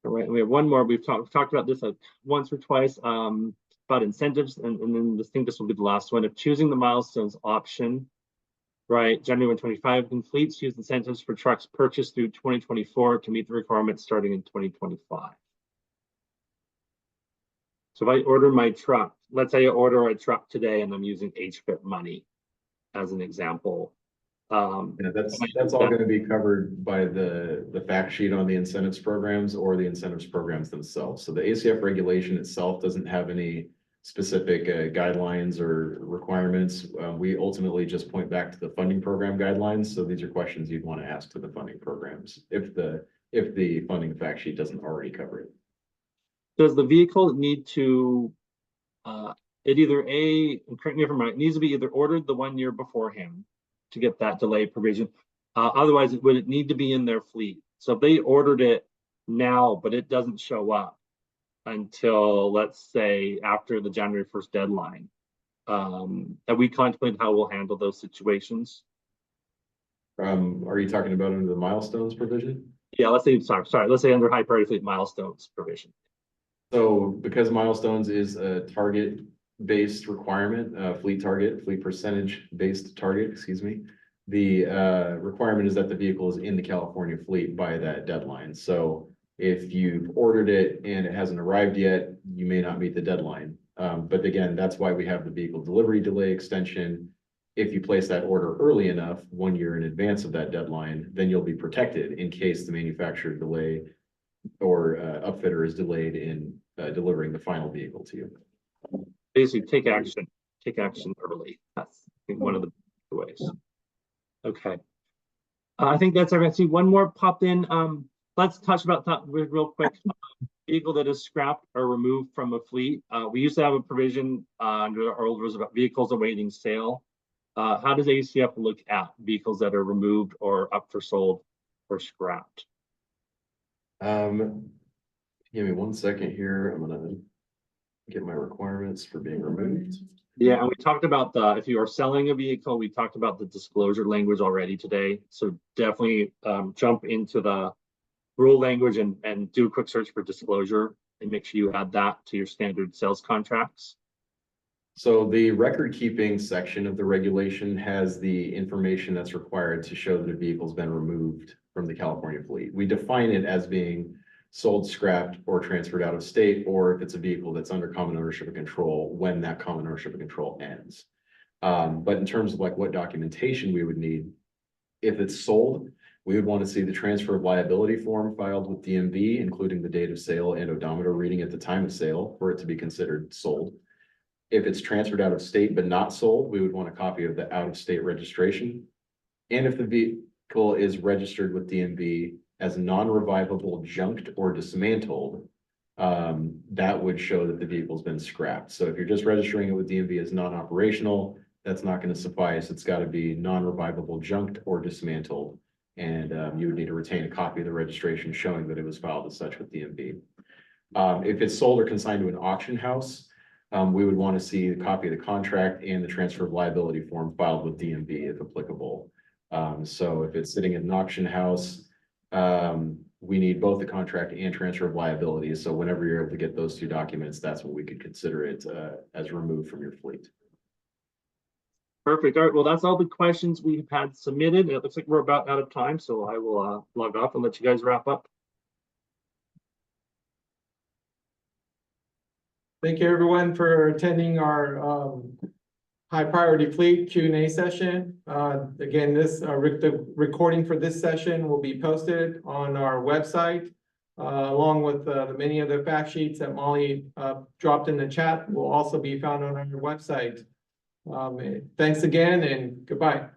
All right, we have one more. We've talked about this once or twice about incentives, and then this will be the last one. If choosing the milestones option, right, January 125, then fleets use incentives for trucks purchased through 2024 to meet the requirements starting in 2025. So if I order my truck, let's say I order a truck today and I'm using HVIP money as an example, Yeah, that's all gonna be covered by the fact sheet on the incentives programs or the incentives programs themselves. So the ACF regulation itself doesn't have any specific guidelines or requirements. We ultimately just point back to the funding program guidelines. So these are questions you'd want to ask to the funding programs if the funding fact sheet doesn't already cover it. Does the vehicle need to, it either correct me if I'm right, it needs to be either ordered the 1 year beforehand to get that delay provision. Otherwise, would it need to be in their fleet? So if they ordered it now, but it doesn't show up until, let's say, after the January 1st deadline, have we contemplated how we'll handle those situations? Are you talking about under the milestones provision? Yeah, let's say, sorry, let's say under high priority fleet milestones provision. So because milestones is a target-based requirement, fleet percentage-based target, excuse me. The requirement is that the vehicle is in the California fleet by that deadline. So if you've ordered it and it hasn't arrived yet, you may not meet the deadline. But again, that's why we have the vehicle delivery delay extension. If you place that order early enough, 1 year in advance of that deadline, then you'll be protected in case the manufacturer delay or upfitter is delayed in delivering the final vehicle to you. Basically, take action early. That's, I think, one of the ways. Okay. I think that's everything. I see one more popped in. Let's touch about that real quick. Vehicle that is scrapped or removed from a fleet. We used to have a provision under our old rules about vehicles awaiting sale. How does ACF look at vehicles that are removed or up for sold or scrapped? Give me 1 second here. I'm gonna get my requirements for being removed. Yeah, and we talked about if you are selling a vehicle, we talked about the disclosure language already today. So definitely jump into the rule language and do a quick search for disclosure and make sure you add that to your standard sales contracts. So the record keeping section of the regulation has the information that's required to show that a vehicle's been removed from the California fleet. We define it as being sold, scrapped, or transferred out of state, or if it's a vehicle that's under common ownership and control when that common ownership and control ends. But in terms of like what documentation we would need, if it's sold, we would want to see the transfer of liability form filed with DMV, including the date of sale and odometer reading at the time of sale for it to be considered sold. If it's transferred out of state but not sold, we would want a copy of the out of state registration. And if the vehicle is registered with DMV as non-revivable, junked, or dismantled, that would show that the vehicle's been scrapped. So if you're just registering it with DMV as non-operational, that's not going to suffice. It's got to be non-revivable, junked, or dismantled. And you would need to retain a copy of the registration showing that it was filed as such with DMV. If it's sold or consigned to an auction house, we would want to see a copy of the contract and the transfer of liability form filed with DMV if applicable. So if it's sitting in an auction house, we need both the contract and transfer of liability. So whenever you're able to get those two documents, that's what we could consider it as removed from your fleet. Perfect. All right. Well, that's all the questions we've had submitted. It looks like we're about out of time, so I will log off and let you guys wrap up. Thank you, everyone, for attending our high priority fleet Q&A session. Again, the recording for this session will be posted on our website, along with the many other fact sheets that Molly dropped in the chat will also be found on our website. Thanks again and goodbye.